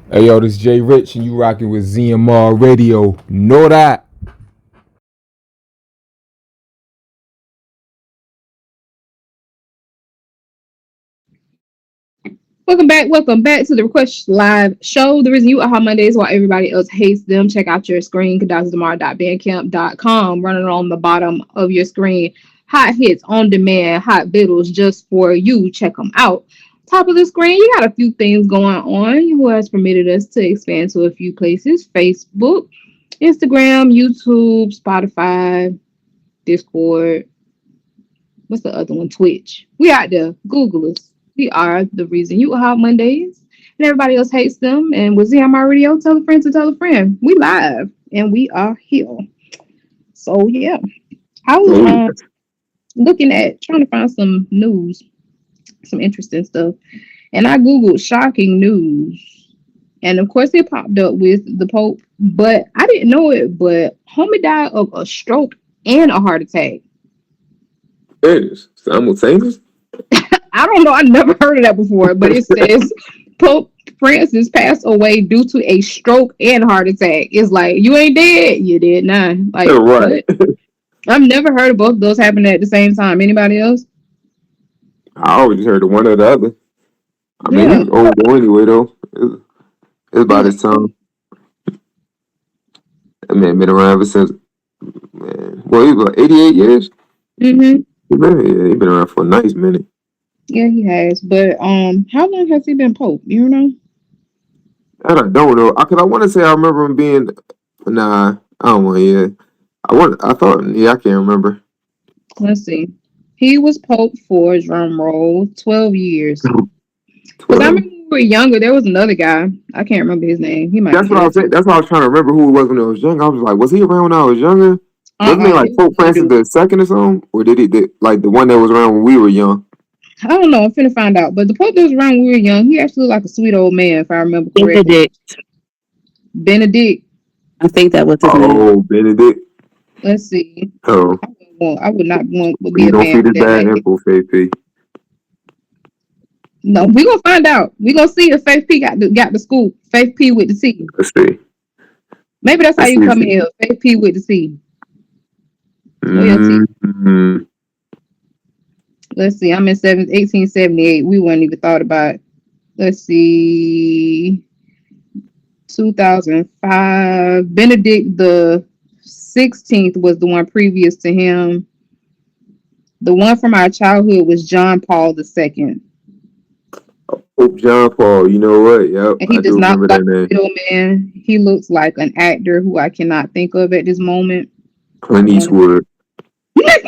Hey yo, this is Jay Rich and you rocking with ZMR Radio. Know that. Welcome back to the Request Live show. The reason you are Mondays while everybody else hates them. Check out your screen, kadazadamar.bandcamp.com. Running on the bottom of your screen. Hot hits on demand, hot vittles just for you. Check them out. Top of the screen, you got a few things going on. Who has permitted us to expand to a few places? Facebook, Instagram, YouTube, Spotify, Discord. What's the other one? Twitch. We out there. Google us. We are the reason you are Mondays, and everybody else hates them. And with ZMR Radio, tell a friend to tell a friend. We live and we are here. So yeah, I was looking at trying to find some news, some interesting stuff, and I googled shocking news, and of course it popped up with the Pope. But I didn't know it. But homie died of a stroke and a heart attack. It is simultaneous. I don't know. I never heard of that before, but it says Pope Francis passed away due to a stroke and heart attack. It's like, you ain't dead. You did not. Like, right. I've never heard of both of those happening at the same time. Anybody else? I always heard of one or the other. I mean, he's old anyway, though. It's about his time. That man been around ever since, man. Well, he was like 88 years. Mm-hmm. He been around for a nice minute. Yeah, he has. But how long has he been Pope? You know? I don't know. Cause I want to say I remember him being. Nah, I don't want. Yeah, I thought. Yeah, I can't remember. Let's see. He was Pope for drum roll 12 years. Because I remember when we were younger, there was another guy. I can't remember his name. He might. That's what I was saying. That's what I was trying to remember who it was when I was young. I was like, was he around when I was younger? Wasn't he like Pope Francis the second or something? Or did he like the one that was around when we were young? I don't know. I'm finna find out. But the Pope that was around when we were young, he actually looked like a sweet old man, if I remember correctly. Benedict. I think that was his name. Oh, Benedict. Let's see. Oh. I would not want to be you a don't man. feed his bad info, Faith. No, we gonna find out. We gonna see if Faith P got the scoop. Faith P with the C. Let's see. Maybe that's how Let's you see. come in here. Faith P with the C. Mm-hmm. Let's see. I'm in 1878. We weren't even thought about. Let's see. 2005. Benedict the 16th was the one previous to him. The one from our childhood was John Paul II. Oh, John Paul. You know what? Yep. And he I does do not remember look like that a name. middleman. He looks like an actor who I cannot think of at this moment. Clint Eastwood. What?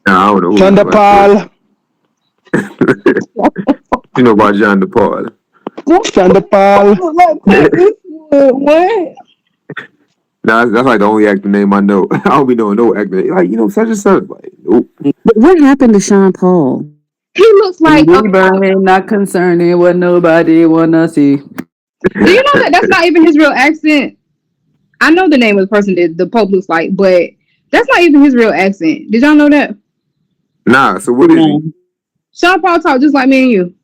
Nah, I don't know. John Paul. You know about John Paul. John Paul. What? Nah, that's like the only actor name I know. I don't be knowing no actor. Like, such and such. Like, nope. But what happened to Sean Paul? He looks like anybody not concerning what nobody wanna see. Do you know that that's not even his real accent? I know the name of the person that the Pope looks like, but that's not even his real accent. Did y'all know that? Nah, so what is he? Sean Paul talk just like me and you.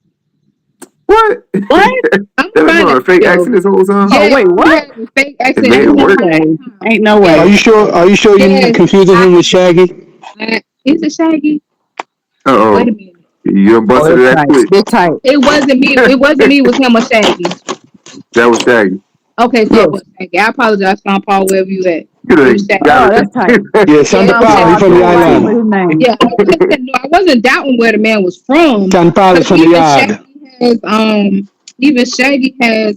What? I'm That was on a fake accent this whole time? Yeah, Oh wait, what? Fake It accent. made it work. Ain't no way. Are you sure? Are you sure you're confusing him with Shaggy? Is it Shaggy? Uh-oh. Wait a minute. You done busted it that quick. They're tight. It wasn't me. It wasn't me. It was him or Shaggy. That was Shaggy. Okay, so it was Shaggy. I apologize, Sean Paul, wherever you at. You done Shaggy. got it. That's tight. Yeah, Sean Paul. He's from the island. Yeah, I wasn't doubting where the man was from. Sean Paul is from the yard. Even Shaggy has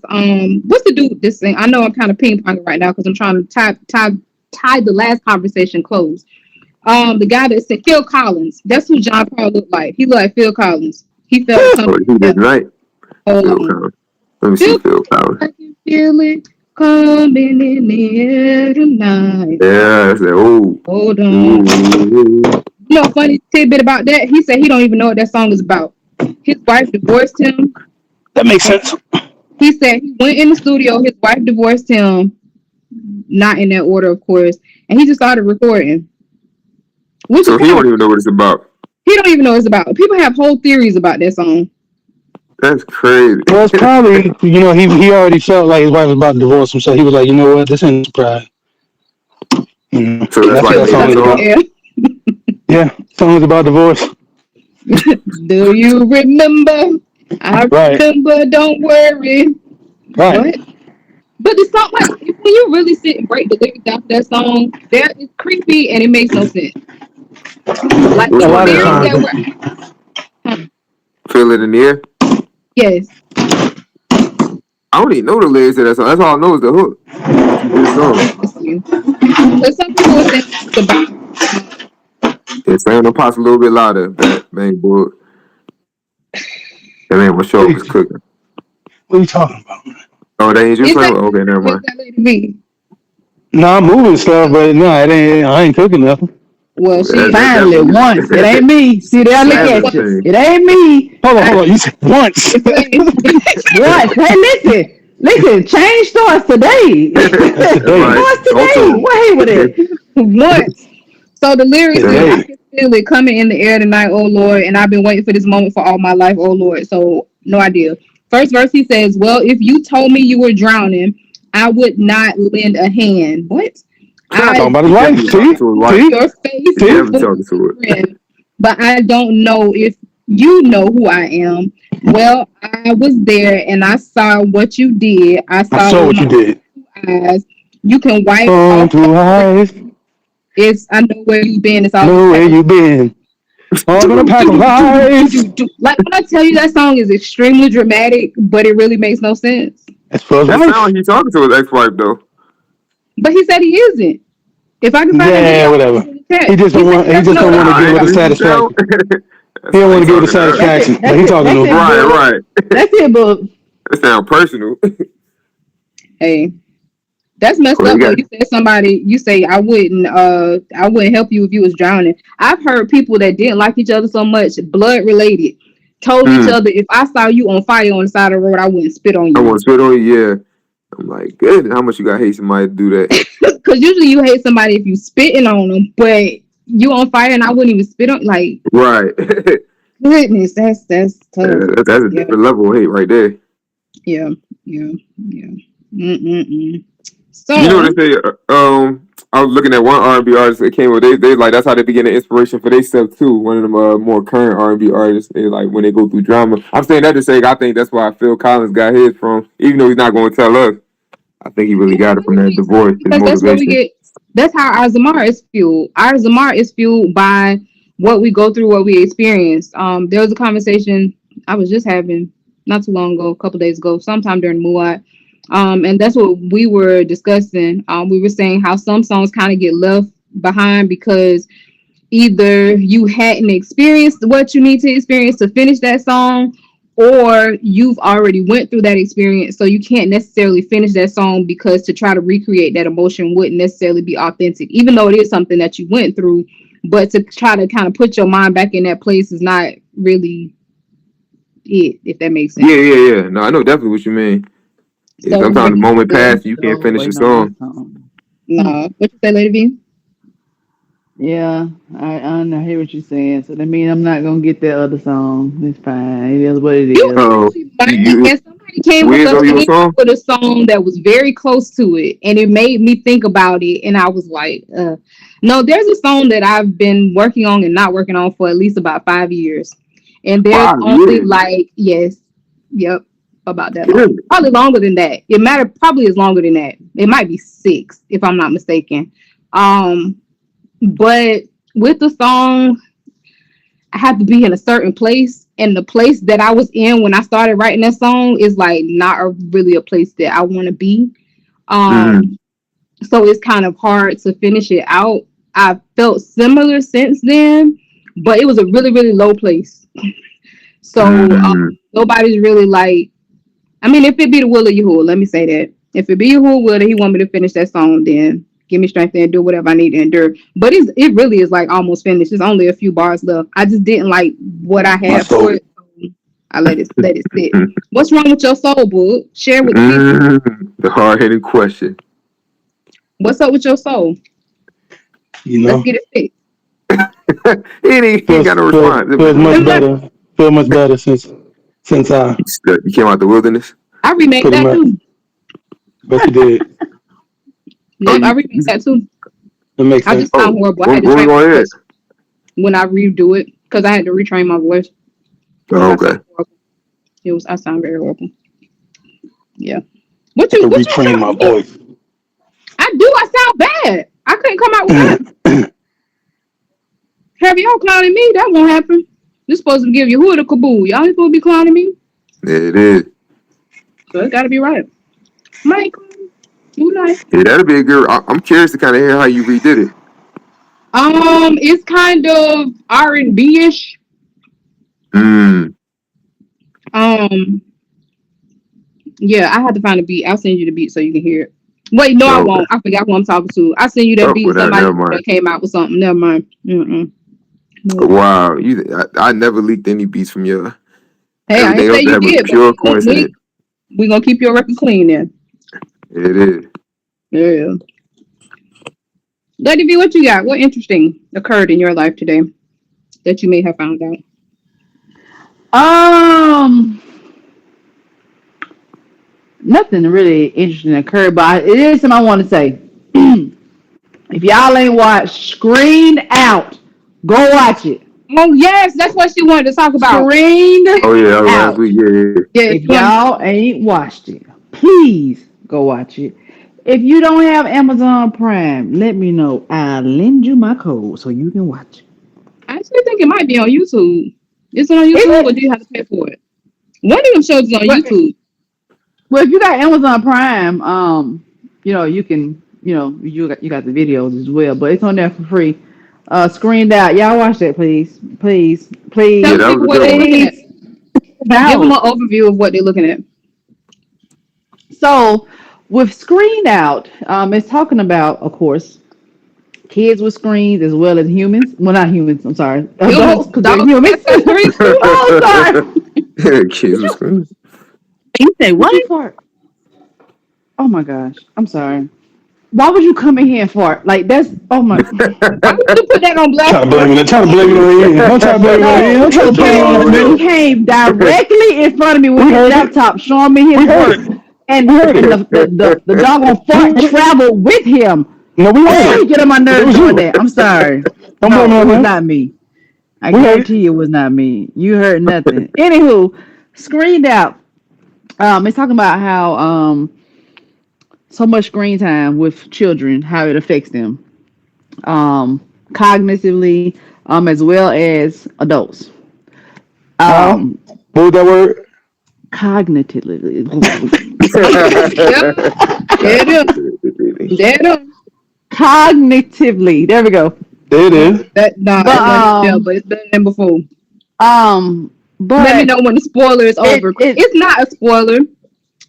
what's the dude with this thing? I know I'm kind of ping ponging right now because I'm trying to tie the last conversation close. The guy that said Phil Collins. That's who John Paul looked like. He looked like Phil Collins. He felt something. He did right. Phil Collins. Let me see Phil Collins. I can feel it coming in the air tonight. Yeah, that's it. Oh. Hold on. You know, funny tidbit about that. He said he don't even know what that song is about. His wife divorced him. That makes sense. He said he went in the studio. His wife divorced him. Not in that order, of course. And he just started recording. So he don't even know what it's about. He don't even know what it's about. People have whole theories about that song. That's crazy. Well, it's probably, he already felt like his wife was about to divorce him, so he was like, you know what, this ain't a surprise. So that's why that song is about. Yeah, song's about divorce. Do you remember? I remember, don't worry. Right. What? But the song, like, when you really sit and break the lyrics down to that song, it's creepy and it makes no sense. Like, a lot of times. Feel it in the air? Yes. I don't even know the lyrics to that song. That's all I know is the hook. But some people would think it's about. Yeah, sound the pots a little bit louder, bang boy. That man was sure was cooking. What are you talking about, man? Oh, that ain't your song? Okay, never mind. No, I'm moving stuff, but no, I ain't cooking nothing. Well, she finally once. It ain't me. See there, look at you. It ain't me. Hold on. You said once. Once. Hey, listen. Change starts today. Starts today. What with it? Once. So the lyrics is, I can feel it coming in the air tonight, oh Lord, and I've been waiting for this moment for all my life, oh Lord. So no idea. First verse, he says, well, if you told me you were drowning, I would not lend a hand. What? Talking about his wife. Your face, but I don't know if you know who I am. Well, I was there and I saw what you did. I saw what you did. Eyes. You can wipe off your eyes. I know where you've been. It's all know where you been. All in a pack of lies. Like when I tell you that song is extremely dramatic, but it really makes no sense. That sounds like he's talking to his ex-wife though. But he said he isn't. If I can find it, whatever. He just don't want. He just don't want to give it a satisfaction. He don't want to give it a satisfaction. But he talking to him. Right. That's it, but that sounds personal. Hey. That's messed up though. You say I wouldn't help you if you was drowning. I've heard people that didn't like each other so much, blood related, told each other if I saw you on fire on the side of the road, I wouldn't spit on you. I wouldn't spit on you, yeah. I'm like, good. How much you gotta hate somebody to do that? Because usually you hate somebody if you spitting on them, but you on fire and I wouldn't even spit on like. Right. Goodness, that's tough. That's a Yeah, different level of hate right there. yeah, yeah, yeah. Mm-mm-mm. You know So, what they say? I was looking at one R&B artist that came with. They like that's how they begin the inspiration for their stuff too. One of them more current R&B artists. They like when they go through drama. I'm saying that to say I think that's why Phil Collins got his from, even though he's not going to tell us. I think he really and it got it from really that makes divorce, sense his because that's what we motivation. get. That's how our Zamar is fueled. Our Zamar is fueled by what we go through, what we experience. There was a conversation I was just having not too long ago, a couple days ago, sometime during Muad. And that's what we were discussing. We were saying how some songs kind of get left behind because either you hadn't experienced what you need to experience to finish that song, or you've already went through that experience, so you can't necessarily finish that song because to try to recreate that emotion wouldn't necessarily be authentic, even though it is something that you went through. But to try to kind of put your mind back in that place is not really it, if that makes Yeah, sense. yeah, yeah. No, I know definitely what you mean. Yeah, So sometimes the moment yeah, passes, you can't Still finish a waiting on that song. song. no, what you say, Lady V? Yeah, I hear what you're saying. So that means I'm not gonna get that other song. It's fine. It is what it You is. Oh, actually might, you and somebody came with Wiz owe you a came song? with a song that was very close to it, and it made me think about it, and I was like, no, there's a song that I've been working on and not working on for at least about 5 years, and there's 5 years. only like yes, yep, about that long, Really? probably longer than that. It matter probably is longer than that. It might be 6 if I'm not mistaken. But with the song, I have to be in a certain place, and the place that I was in when I started writing that song is like not really a place that I want to be. Mm-hmm. Um, so it's kind of hard to finish it out. I felt similar since then, but it was a really really low place. So Mm-hmm. nobody's really like. I mean, if it be the will of Yahuwah, let me say that. If it be Yahuwah will that He want me to finish that song, then give me strength and do whatever I need to endure. But it really is like almost finished. There's only a few bars left. I just didn't like what I My had for soul. it. So I let it sit. What's wrong with your soul, book? Share with the people. The hard hitting question. What's up with your soul? You Let's know, get it fixed. He ain't got no response. feels much better. Feel much better since I You came out the wilderness. I remake pretty that much. too. Bet you did. Oh, Yep, I remake that too. It makes I just sense. sound horrible. I what had to we train my going ahead? voice when I redo it because I had to retrain my voice because Oh, I okay. sound horrible. I sound very horrible. Yeah. I can What you retrain my trying? voice. I do. I sound bad. I couldn't come out with that. Have y'all clowning me? That won't happen. You're supposed to give you who the caboose. Y'all ain't supposed to be clowning me. Yeah, it is. So it gotta be right. Michael, you nice. Yeah, that'll be a good. I'm curious to kind of hear how you redid it. It's kind of R&B ish. Mm. Um, yeah, I had to find a beat. I'll send you the beat so you can hear it. Wait, no, I Okay. won't. I forgot who I'm talking to. I send you that Oh, beat. well, Somebody never mind. that came out with something. Never mind. Mm-mm. No. Wow, I never leaked any beats from you. Hey, I Everything ain't else say you that was did, but pure coincidence. we gonna keep your record clean then. It is. Yeah. Lady V, what you got? What interesting occurred in your life today that you may have found out? Um, Nothing really interesting occurred, but it is something I want to say. If y'all ain't watched Screened Out, go watch it. Oh yes, that's what she wanted to talk about. Screened Oh yeah, that was last Out. week. Yeah, Yeah, If she wanted. y'all ain't watched it, please go watch it. If you don't have Amazon Prime, let me know. I'll lend you my code so you can watch it. I actually think it might be on YouTube. Is it on Is YouTube or do it? you have to pay for it? One of them shows is on Well, YouTube. well, if you got Amazon Prime, you can, you got the videos as well, but it's on there for free. Screened Out. Y'all watch that, please, please, Tell yeah, the please, that was people a what good they're one. looking at. please. Give them Out. an overview of what they're looking at. So with Screened Out, it's talking about, of course, kids with screens as well as humans. Well, not humans. I'm sorry, adults because they're Dogs humans. got screens too. Oh, sorry. Kids Did with you You say did what? you fart? Oh my gosh. I'm sorry. Why would you come in here and fart? Like that's oh my. Why would you put that on Trying to blast? blame it. Trying to blame it on you. Don't try to blame it on you. No, Don't try to blame it on he me. came directly in front of me with We his heard it. laptop, showing me his We heard work, it. and We heard and it. the doggone fart traveled with him. No, we heard Oh, it. he get on my It nerves was doing you. that. I'm sorry. Don't blame No, it it on was him. not me. I We heard it. guarantee you it was not me. You heard nothing. Anywho, screened out. It's talking about how so much screen time with children, how it affects them, cognitively, as well as adults. How? Um, What was that word? cognitively. Yep, there it is. There it is. Cognitively. There we go. There it No, is. But it wasn't there, but it's been there before. Let me but know when the spoiler is over. it It's not a spoiler.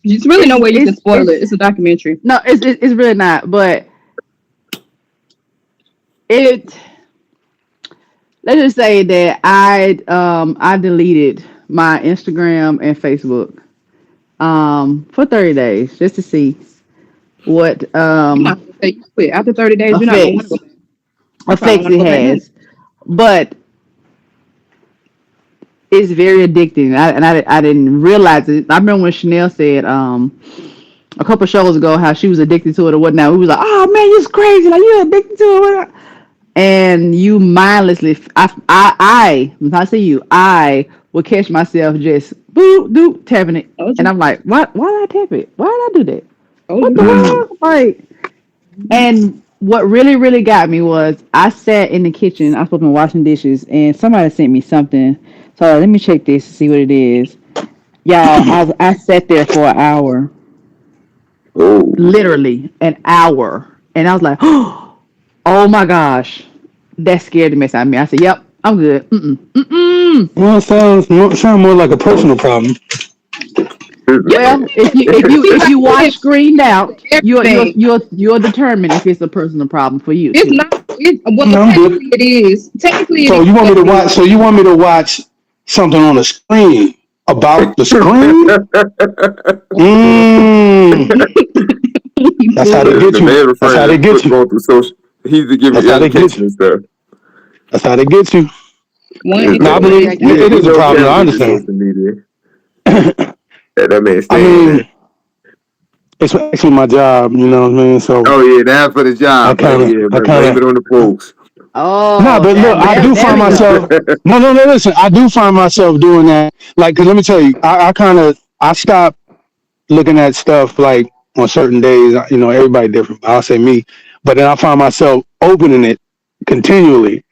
There's really no way you can spoil it. it's It's a documentary. no, it's really not. But it let's just say that I deleted my Instagram and Facebook for 30 days just to see what You might as well say you quit. After 30 days, you're not gonna want to effects go back. I probably effects want to it go back now. has. But it's very addicting. I didn't realize it. I remember when Chanel said a couple shows ago how she was addicted to it or whatnot. We was like, oh man, you're crazy. Like you're addicted to it. Whatnot. And you mindlessly, when I say you, I would catch myself just boop, doop, tapping it. Told And you. I'm like, what? Why did I tap it? Why did I do that? Told What the you. world? Like, and what really, really got me was I sat in the kitchen. I was supposed to be washing dishes, and somebody sent me something. So let me check this to see what it is. Y'all, I sat there for an hour, Oh, literally an hour, and I was like, oh my gosh, that scared the mess out of me. I said, "Yep, I'm good." Well, it sounds more like a personal problem. Well, if you watch Screened Out, Everything. you'll determine if it's a personal problem for you It's too. not. Well, No, I'm good. technically it is. Technically it So is you want me what to it watch? is. So you want me to watch something on the screen about the screen? Mmm. That's how they get the you. man That's how referring they to get you. going through social. He's giving That's how they get education you. and stuff. That's how they get you. One Yeah, No, I explain believe like we, it we is a know problem. Cam I get the understand. social media. That man I staying mean, there. it's actually my job. You know what I mean? So Oh yeah, that's for the I job. kind of, Yeah, I but kind blame of. it on the folks. Nah, Oh, but look, I do there find we go. myself. No. Listen, I do find myself doing that. Like, cause let me tell you, I stopped looking at stuff like on certain days. You know, everybody different. I'll say me, but then I find myself opening it continually.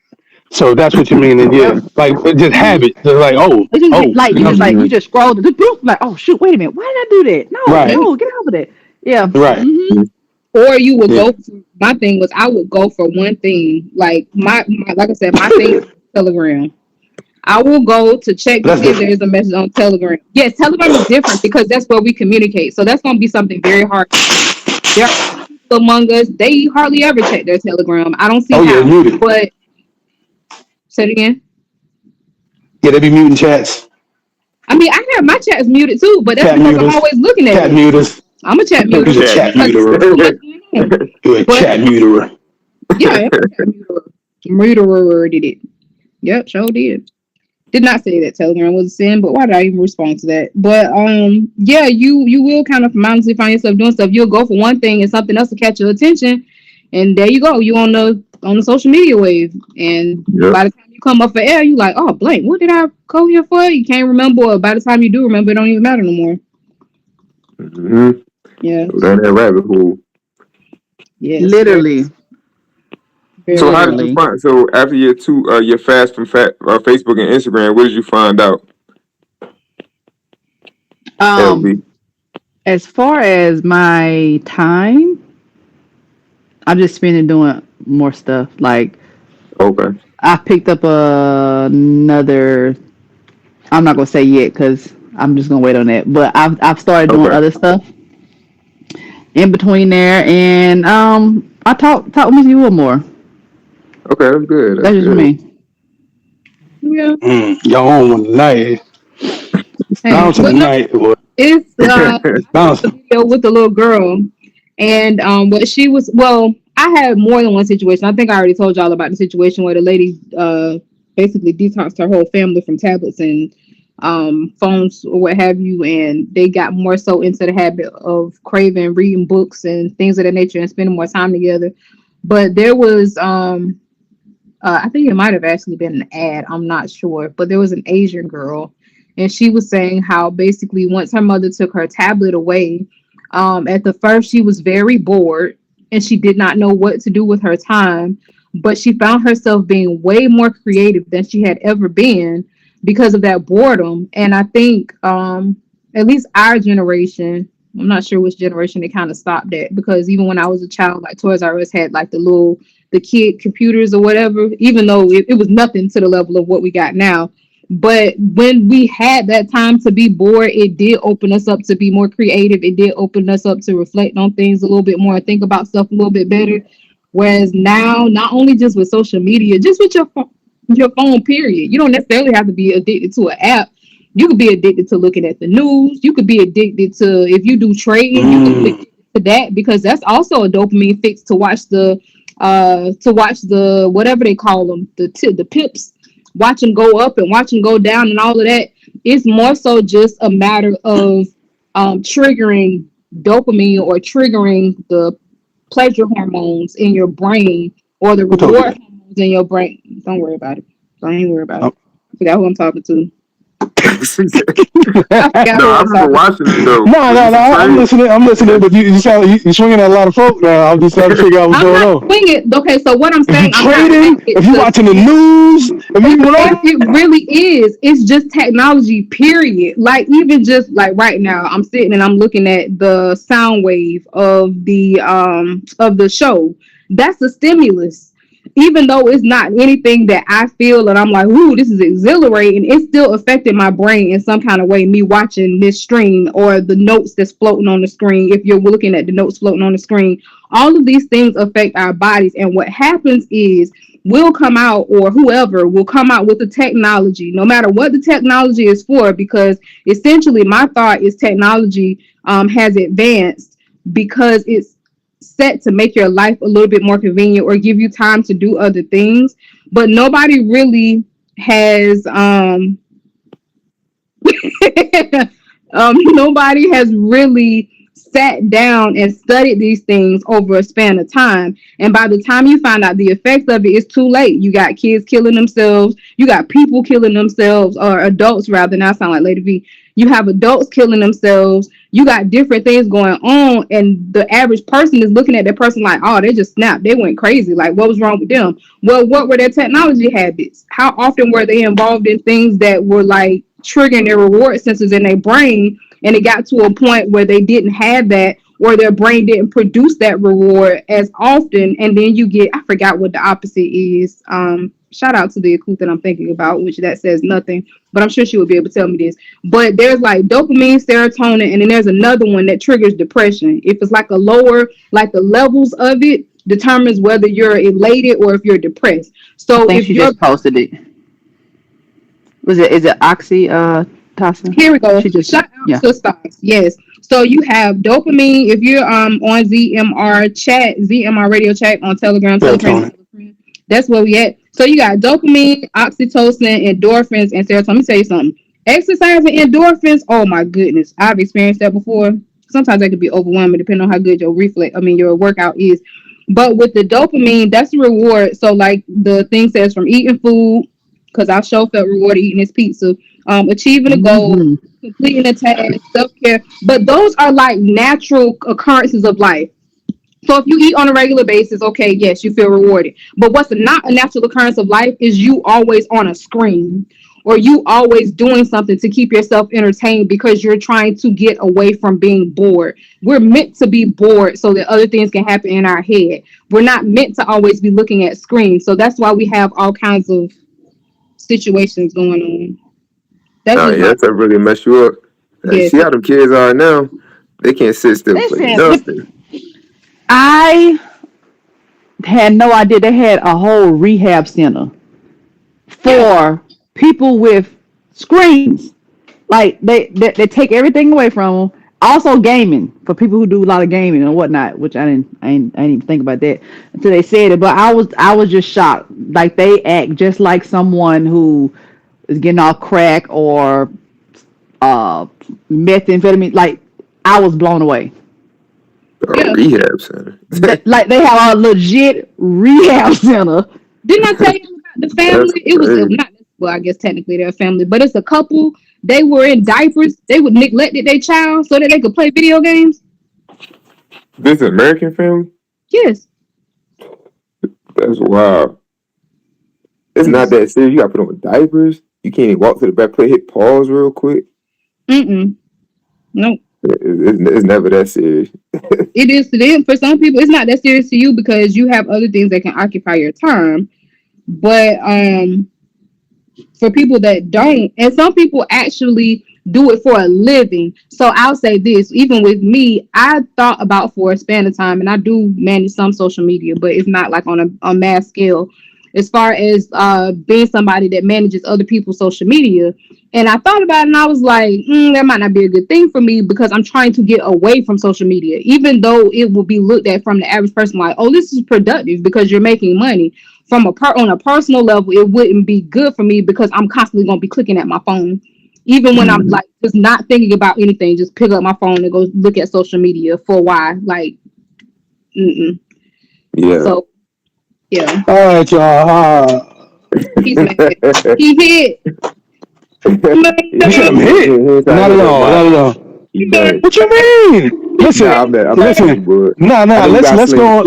So if that's what you mean, then Yep. yeah, like it's just habit. Just like It's just like you know, you just scroll the boop, like, oh shoot, wait a minute, why did I do that? No, right, that. no, get over that. Yeah. right, Or you would yeah. go for, my thing was I would go for one thing. Like my like I said, my thing is Telegram. I will go to check to That's see if different. there is a message on Telegram. Yes, Telegram is different because that's where we communicate. So that's gonna be something very hard to do. There are some people among us, they hardly ever check their Telegram. I don't see Oh yeah, how. muted. But say it again. Yeah, they be muting chats, I mean, I have my chats muted too, but that's chat because I'm muters, always looking at chat it. muters. I'm a chat You's muter a Chat chat because muted. there's muterer. too much going on. You're a But chat muterer. yeah, I'm a chat muterer. Muterer did it. Yep, sure did. Did not say that Telegram was a sin, but why did I even respond to that? But yeah, you will kind of mindlessly find yourself doing stuff. You'll go for one thing and something else to catch your attention, and there you go. You on the social media wave, and Yep. by the time you come up for air, you like, oh blank, what did I go here for? You can't remember. Or by the time you do remember, it don't even matter no more. Mm-hmm. Yeah. Go down that rabbit hole. Yes. Very, Literally. very. So how did you Literally. find? So after your fast from Facebook and Instagram, what did you find out? LB. As far as my time, I'm just spending doing more stuff. Like Okay. I picked up another. I'm not gonna say yet because I'm just gonna wait on that. But I've started doing Okay. other stuff in between there, and I talk with you more. Okay. That's good. That's That's just good. me. Yeah. Y'all on one tonight. It's Hey, bouncing but no, tonight. Boy. it's It's the bouncing. video with the little girl. And what she was, well, I had more than one situation. I think I already told y'all about the situation where the lady basically detoxed her whole family from tablets and phones or what have you, and they got more so into the habit of craving reading books and things of that nature and spending more time together. But there was I think it might have actually been an ad, I'm not sure, but there was an Asian girl, and she was saying how basically once her mother took her tablet away, at the first she was very bored and she did not know what to do with her time, but she found herself being way more creative than she had ever been because of that boredom. And I think at least our generation, I'm not sure which generation it kind of stopped at, because even when I was a child, like Toys R Us had like the kid computers or whatever, even though it was nothing to the level of what we got now. But when we had that time to be bored, it did open us up to be more creative. It did open us up to reflect on things a little bit more, think about stuff a little bit better. Whereas now, not only just with social media, just with your phone, period. You don't necessarily have to be addicted to an app. You could be addicted to looking at the news. You could be addicted to, if you do trading, you could be addicted to that, because that's also a dopamine fix to watch the whatever they call them, the pips, watch them go up and watch them go down and all of that. It's more so just a matter of triggering dopamine or triggering the pleasure hormones in your brain or the Who told you reward that? hormones in your brain. Don't worry about it. Don't even worry about it. I forgot who I'm talking to. I forgot No, who I I'm remember talking to. watching it though. No, Was no, this no. a I'm trade? listening. I'm listening. But you sound like you swinging at a lot of folk now. I'm just trying to figure out what's I'm going not on. swinging. Okay, so what I'm If you saying, I'm not trading, addicted if you to. watching the news, if you know, It really is. It's just technology, period. Like even just like right now, I'm sitting and I'm looking at the sound wave of the show. That's a stimulus. Even though it's not anything that I feel and I'm like, ooh, this is exhilarating, it's still affecting my brain in some kind of way, me watching this stream or the notes that's floating on the screen. If you're looking at the notes floating on the screen, all of these things affect our bodies. And what happens is will come out, or whoever will come out with the technology, no matter what the technology is for, because essentially my thought is technology has advanced because it's set to make your life a little bit more convenient or give you time to do other things. But nobody really has nobody has really sat down and studied these things over a span of time. And by the time you find out the effects of it, it's too late. You got kids killing themselves. You got people killing themselves, or adults rather. Now I sound like Lady V. You have adults killing themselves. You got different things going on, and the average person is looking at that person like, oh, they just snapped. They went crazy. Like, what was wrong with them? Well, what were their technology habits? How often were they involved in things that were like triggering their reward sensors in their brain, and it got to a point where they didn't have that, or their brain didn't produce that reward as often, and then you get, I forgot what the opposite is. Shout out to the Akut that I'm thinking about, which that says nothing, but I'm sure she would be able to tell me this. But there's like dopamine, serotonin, and then there's another one that triggers depression. If it's like a lower, like the levels of it determines whether you're elated or if you're depressed. I So think if she you're, just posted it. Is it Oxytocin? here we go. She just Shout out yeah. to stars. Yes. So you have dopamine. If you're on ZMR radio chat on Telegram, serotonin. that's where we at. So you got dopamine, oxytocin, endorphins, and serotonin. Let me tell you something. Exercise and endorphins. Oh my goodness, I've experienced that before. Sometimes that could be overwhelming depending on how good your workout is. But with the dopamine, that's the reward. So like the thing says, from eating food, because I sure felt rewarded eating this pizza. Achieving a goal, Mm-hmm. completing a task, self care. But those are like natural occurrences of life. So if you eat on a regular basis, okay, yes, you feel rewarded. But what's not a natural occurrence of life is you always on a screen, or you always doing something to keep yourself entertained because you're trying to get away from being bored. We're meant to be bored so that other things can happen in our head. We're not meant to always be looking at screens. So that's why we have all kinds of situations going on. That's Nah, just yeah, my, that really mess you up. yeah. See So how them kids are now? They can't sit still for Listen, nothing. I had no idea they had a whole rehab center yeah, for people with screens. Like they take everything away from them, Also gaming for people who do a lot of gaming and whatnot, which I didn't even think about that until they said it. But I was just shocked. Like they act just like someone who is getting off crack or uh methamphetamine. Like I was blown away. A Yeah. rehab center. Like they have a legit rehab center. Didn't I tell you about the That's family? It was crazy. not well, I guess technically they're a family, but it's a couple. They were in diapers. They would neglected their child so that they could play video games. This American family? Yes. That's wild. It's not that serious. You got to put on diapers. You can't even walk to the back plate, hit pause real quick. Nope. It's never that serious. It is to them. For some people, it's not that serious to you because you have other things that can occupy your time. But for people that don't, and some people actually do it for a living. So I'll say this, even with me, I thought about for a span of time, and I do manage some social media, but it's not like on a mass scale. As far as being somebody that manages other people's social media, and I thought about it, and I was like, that might not be a good thing for me because I'm trying to get away from social media, even though it will be looked at from the average person like, oh, this is productive because you're making money. From on a personal level, it wouldn't be good for me because I'm constantly going to be clicking at my phone. Even when I'm like just not thinking about anything, just pick up my phone and go look at social media for a while. Like, Yeah. So, yeah. All right, y'all. He's mad. He hit. You said I'm hit? Not at all. Not at all. What you mean? Listen, listen. Let's go.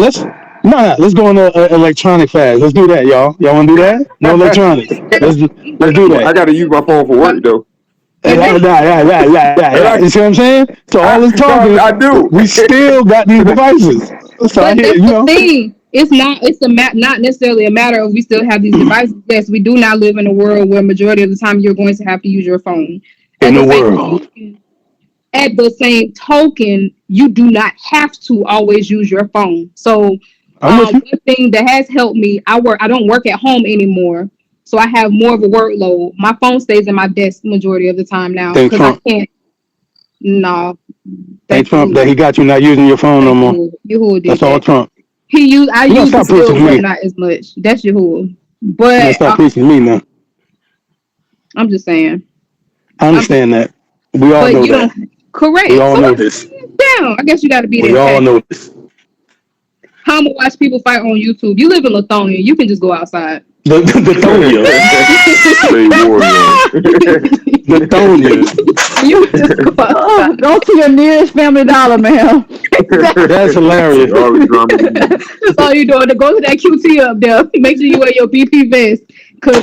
Let's go on a electronic fast. Let's do that, y'all. Y'all want to do that? No electronics. Let's do that. I got to use my phone for work though. Yeah. You see what I'm saying? So all this talking, I do. We still got these devices. So But that's the thing. It's not necessarily a matter of we still have these devices. Yes, we do now live in a world where majority of the time you're going to have to use your phone. In the world. At the same token, you do not have to always use your phone. So one thing that has helped me, I don't work at home anymore. So I have more of a workload. My phone stays in my desk majority of the time now because I can't. No. Thank Trump that he got you not using your phone no more. That's all Trump. I use it still, but not as much. That's Yahuwah. But stop preaching me now. I'm just saying. I understand that. We all know that. Correct. We all know this. Down. I guess you got to be there. We all know this. How I'm gonna watch people fight on YouTube? You live in Lithonia. You can just go outside. Lithonia. Lithonia. You just go outside. Go to your nearest Family Dollar, man. That's hilarious. That's all you doing. To go to that QT up there. Make sure you wear your BP vest, cause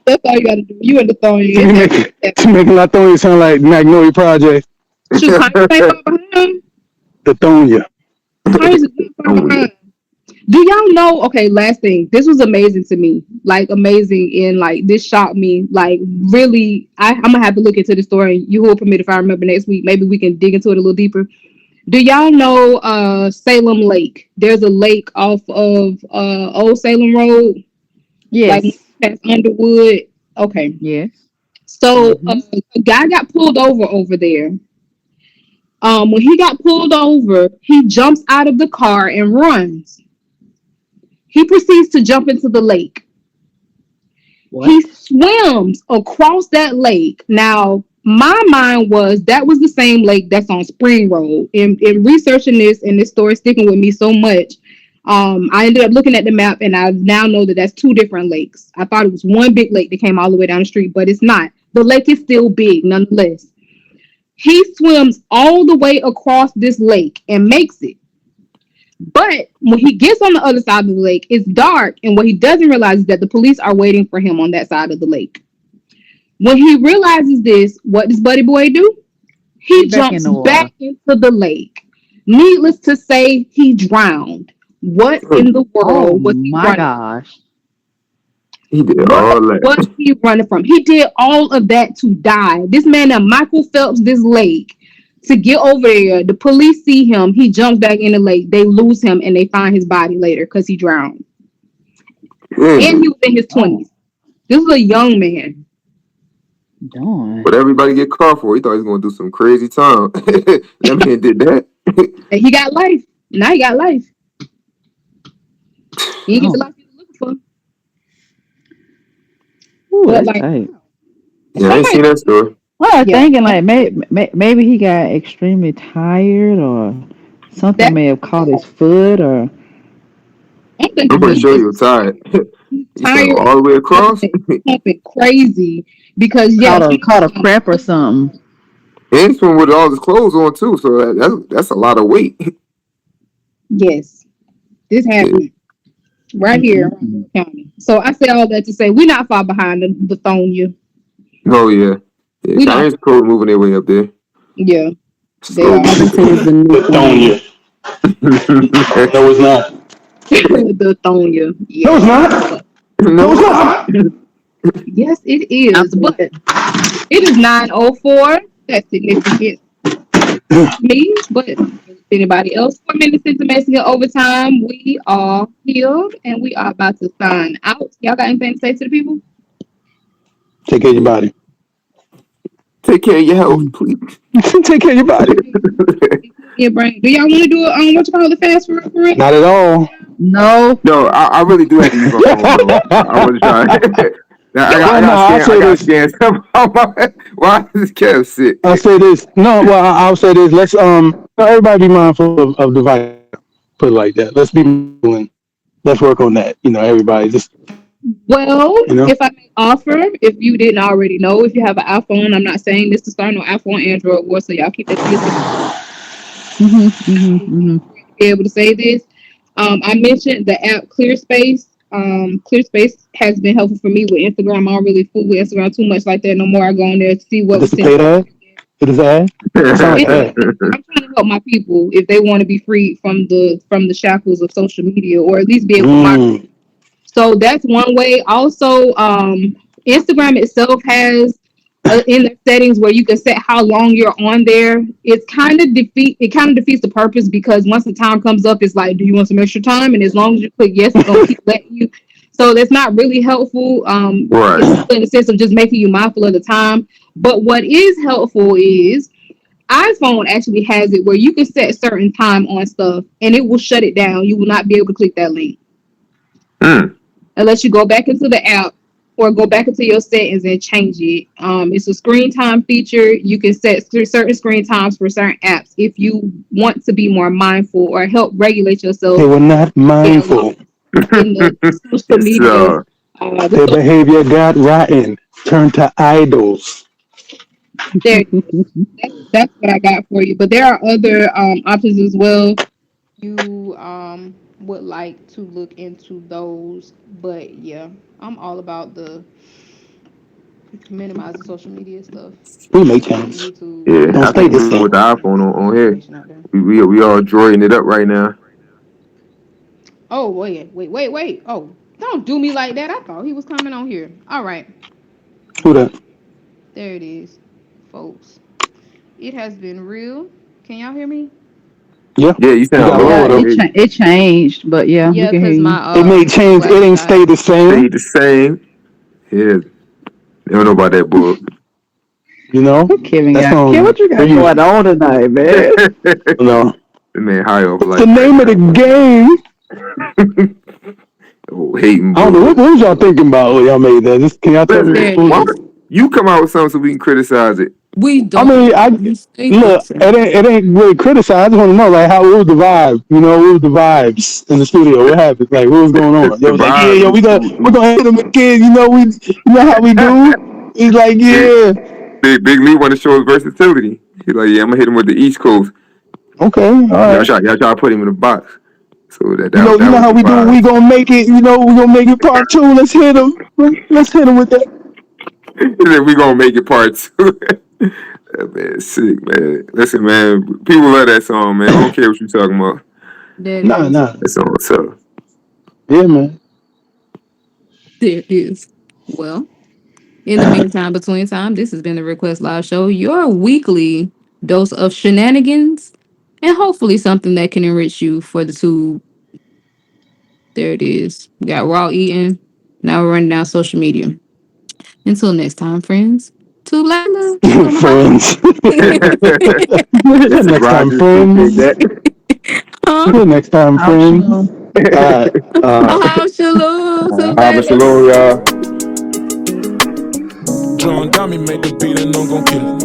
that's all you gotta do. You in Lithonia. Making Lithonia sound like Magnolia Project. Shoot, how you think behind? Lithonia. Do y'all know? Okay, last thing. This was amazing to me. Like amazing, and like this shocked me. Like really, I'm gonna have to look into the story. You will permit if I remember next week. Maybe we can dig into it a little deeper. Do y'all know Salem Lake? There's a lake off of Old Salem Road. Yes. Like past Underwood. Okay. Yes. So a guy got pulled over there. When he got pulled over, he jumps out of the car and runs. He proceeds to jump into the lake. What? He swims across that lake. Now, my mind was that was the same lake that's on Spring Road. In researching this and this story sticking with me so much, I ended up looking at the map and I now know that that's two different lakes. I thought it was one big lake that came all the way down the street, but it's not. The lake is still big nonetheless. He swims all the way across this lake and makes it. But when he gets on the other side of the lake, it's dark. And what he doesn't realize is that the police are waiting for him on that side of the lake. When he realizes this, what does Buddy Boy do? He jumps back into the lake. Needless to say, he drowned. What in the world was he running? Gosh. He did all that. What was he running from? He did all of that to die. This man that Michael Phelps this lake to get over there. The police see him. He jumps back in the lake. They lose him and they find his body later because he drowned. And he was in his 20s. This is a young man. Darn. But everybody get caught for. He thought he was gonna do some crazy time. That man did that. And he got life. Now he got life. He didn't get the Oh. life he was looking for. Ooh, But that's like, tight. Yeah, I ain't seen that story. Well, I was yeah, thinking like maybe he got extremely tired or something that may have caught his foot or I'm I'm thinking pretty he sure he just was tired. He fell tired all the way across. and pumping crazy because caught yes, a caught a cramp or something. And he's swimming with all his clothes on too, so that's a lot of weight. yes, this Yeah. happened right here in Mm-mm-mm. Rockville County. So I say all that to say we're not far behind the Thonia. Oh yeah. Yeah, We not. Cheyenne Code moving their way up there. Yeah, they Slowly. are. This is the new thing. Lithonia. No, it's not. The Thonia. No, it's Yes, not. No, it's No. not. yes, it I'm is. But it is 9:04. That's significant to me. But anybody else? 4 minutes into Mexican overtime, we are here and we are about to sign out. Y'all got anything to say to the people? Take care of your body. Take care of your health, please. Take care of your body. Yeah, brain. Do y'all want to do a what you call it fast for real? Not at all. No. No, I really do have to use my phone though. I wasn't trying. I Well, no, got I'll scanned. I say got this. scanned. Why is Kev sick? I'll say this. No, well, I'll say this. Let's everybody be mindful of device. Put it like that. Let's be mindful and let's work on that. Everybody just Well, you know. if I may offer, if you didn't already know, if you have an iPhone, I'm not saying this to start no iPhone Android war, so y'all keep that to yourself. Be able to say this. I mentioned the app ClearSpace. ClearSpace has been helpful for me with Instagram. I don't really fool with Instagram too much like that no more. I go on there to see what This was a sent paid to ad? It is an ad. It sound like it's an ad. I'm trying to help my people if they want to be freed from the shackles of social media or at least be able to moderate. Mm. So that's one way. Also, Instagram itself has in the settings where you can set how long you're on there. It kind of defeats the purpose because once the time comes up, it's like, do you want some extra time? And as long as you click yes, it's gonna keep letting you. So that's not really helpful. It's Right. in the sense of just making you mindful of the time. But what is helpful is iPhone actually has it where you can set certain time on stuff and it will shut it down. You will not be able to click that link Mm. unless you go back into the app or go back into your settings and change it. It's a screen time feature. You can set certain screen times for certain apps if you want to be more mindful or help regulate yourself They were not being lost mindful. in the social Yes, media. The Their social behavior got rotten. Turned to idols. there. That's what I got for you. But there are other options as well. You would like to look into those, but yeah, I'm all about the minimizing social media stuff. We make Instagram, change. YouTube, Yeah, Don't I stay think the even with same. the iPhone getting some on here, information out there. we all droiding it up right now. Oh wait. Oh, don't do me like that. I thought he was coming on here. All right, Who that? there it is, folks. It has been real. Can y'all hear me? Yeah. Yeah, you You sound got low. lower Yeah, I can though. hear you. it changed, but yeah, we Yeah, can hear cause my you. It may change. It ain't flash stay the Stay same. the same. Yeah, they don't know about that book. You know. That's Kevin, what you for got you. going on tonight, man? The You know. man high off It's the life right name of the now. game. Oh, hating I don't know book. what was y'all thinking about when y'all made that. Can y'all tell me? Listen, There it What why was it? is. don't you come out with something so we can criticize it? We I don't mean, I you stay look. criticizing. It ain't really criticized. I just want to know, like, what was the vibe? What was the vibes in the studio? What happened? Like, what was going on? They The was like, yeah, yo, vibe. we're gonna hit them again. How we do. He's like, Big, yeah, Big Lee want to show his versatility. He's like, yeah, I'm gonna hit him with the East Coast. okay, all right. Y'all try to put him in a box. So You that know was how the we do. We vibe. gonna make it. We're gonna make it part two. Let's hit him. Let's hit him with that. We gonna make it part two. That man, sick man. Listen, man, people love that song, man. I don't care what you talking about. There it Nah, is. nah. That song, so Yeah, man. There it is. Well, in the meantime, between time, this has been the Request Live Show, your weekly dose of shenanigans and hopefully something that can enrich you for the tube. There it is. We got raw eating. Now we're running down social media. Until next time, friends. To later. Friends. Next time, Rogers appreciate friends. that. Huh? Next time, friends. Optional. All right. How shalom, Harvard Shalom, Savannah. y'all. John Dami made the beat and I'm gon' kill it.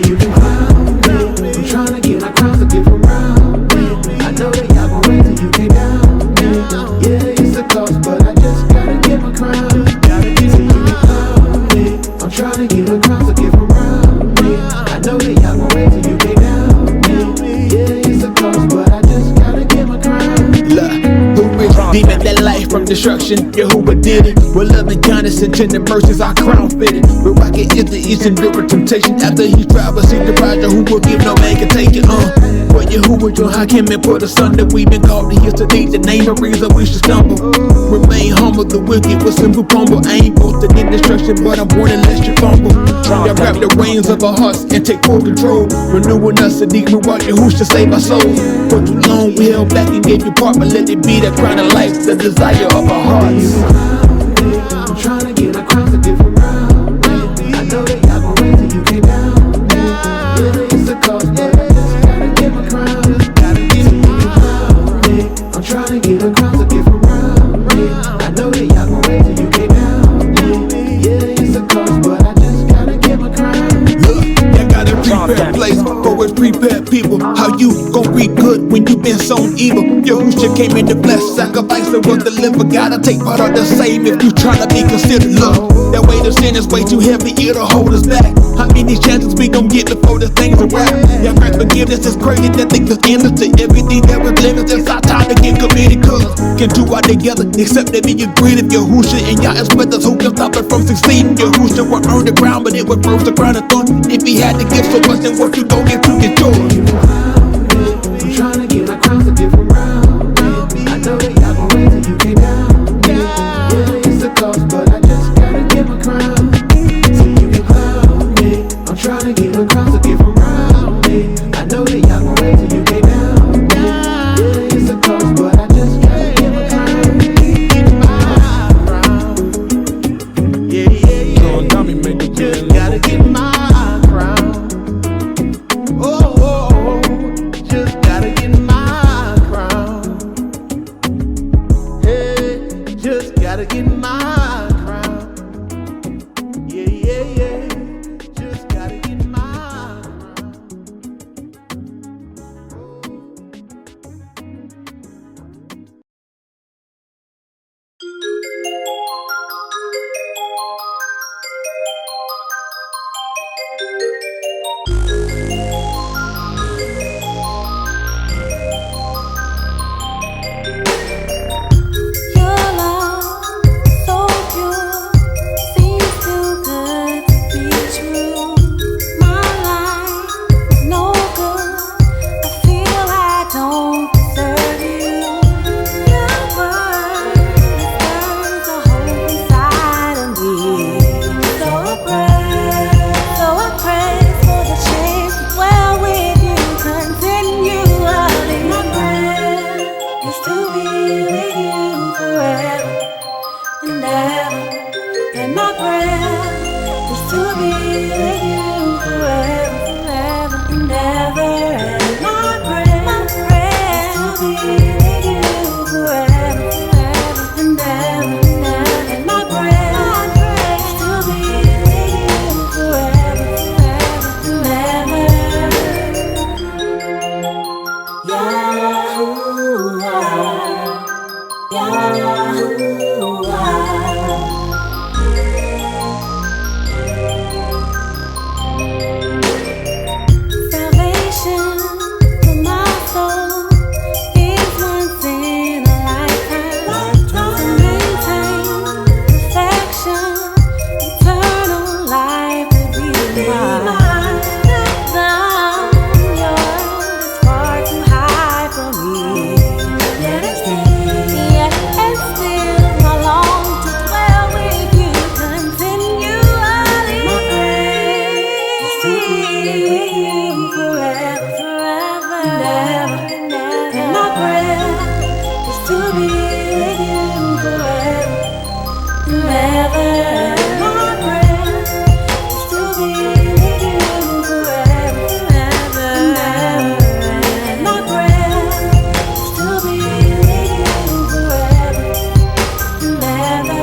You can clown me. I'm trying to get my crown to get around me. I know that y'all gon' wait till you came down me. Yeah, it's a cost, but I just gotta get my crown. Gotta get so you can clown me. I'm trying to get my crown to get around me. I know that y'all gon' wait till you came down me. Yeah, it's a cost, but I just gotta get my crown. Look, who is demon that life from destruction? Yahuwah did it. With love and kindness and tender mercies, our crown fitted. We're rocking into each enduring temptation. After he tried, but see the rider who will give no man can take it. But Yahuwah, your Hakim, and put us under. We've been called to yesterday, the name of reason we should stumble. Remain humble, the wicked with simple humble. I ain't posted in destruction, but I'm born unless you fumble. Y'all grab the reins of our hearts and take full control. Renewing us a deep reward, who should save our souls. For too long we held back and gave you part, but let it be the crown of life, the desire of our hearts. I'm trying to get a crown to get around me. I know that y'all gon' wait till you came down me. Yeah, it's a cost, but I just gotta get my crown. Gotta get so you can crown me. I'm trying to get a crown to get around me. I know that y'all gon' wait till you came down me. Yeah, it's a cost, but I just gotta get my crown. Look, you got a prepared place for its prepared people. How you gon' reap good when you been sown evil? Yahushua came in the flesh, sacrifice and was delivered. Gotta take part of the same if you tryna be considered. Look, that weight of sin is way too heavy, it'll hold us back. How many chances we gon' get before the things are wrap? Your grant forgiveness is crazy, that thing is endless to everything that was limited. It's our time to get committed, cause can do all together except that we agree. If Yahushua and y'all is with us, who can stop us from succeeding? Yahushua will earn the ground, but it would first the ground of thorns. If he had to give so much, then what you gon' get to get yours? I'm trying to get my crown to get around me. I know that y'all gon' wait till you came down me. Yeah, it's a cost, but I just gotta get my crown. So you can clown me. I'm trying to get my crown to get around me. I know that y'all gon' wait till you came down me. Yeah, it's a cost, but I just gotta get my crown. Yeah, yeah, yeah. John Dami made the beat Just and I'm gotta gon' get kill it. my crown. Oh, oh, oh, just gotta get my crown. Hey, just gotta get my crown. Yeah, yeah, yeah, just gotta get my crown. Your love, so pure, seems too good to be true. My life is no good. I feel I don't deserve you. Your word stirs a hope inside of me. So I pray for the chance to dwell with you continually. My prayer is to be with you forever and ever. And my prayer is to be with you forever and ever. And my prayer is to be with you forever and ever. And my prayer is to be with you forever and ever. Yahuwah, Yahuwah. Salvation for my soul is once in a lifetime. To maintain perfection, eternal life will be mine. Now your world is far too high for me. Yet still I long to dwell with Never my breath is to be with you forever. Never my breath is to be with you forever. Never.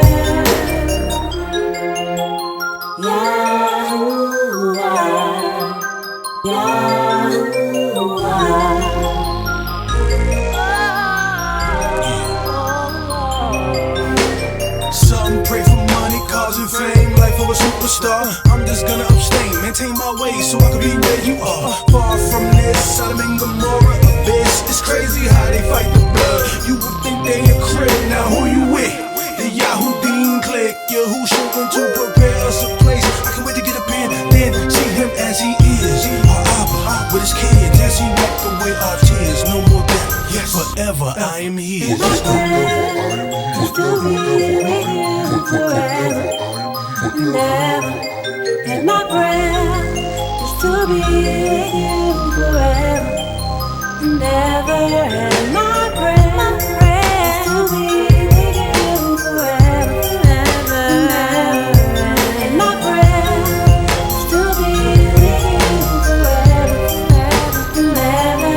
Some pray for money, cars and fame, life of a superstar. I'm just gonna abstain, maintain my way so I can be where you are. Far from this, Sodom and Gomorrah abyss. It's crazy how they fight the blood. You would think they a crib, now who you with? The Yahoo Dean click, Yahoo showing to prepare us a place. I can wait to get up in, then see him as he is. Our Abba with his kids, as he wiped away our tears. No more death, yes, forever I am his. To be with you forever. Never. And my breath is to be with you forever. Never. And my breath is to be with you forever. Never. And my breath is to be with you forever. Never.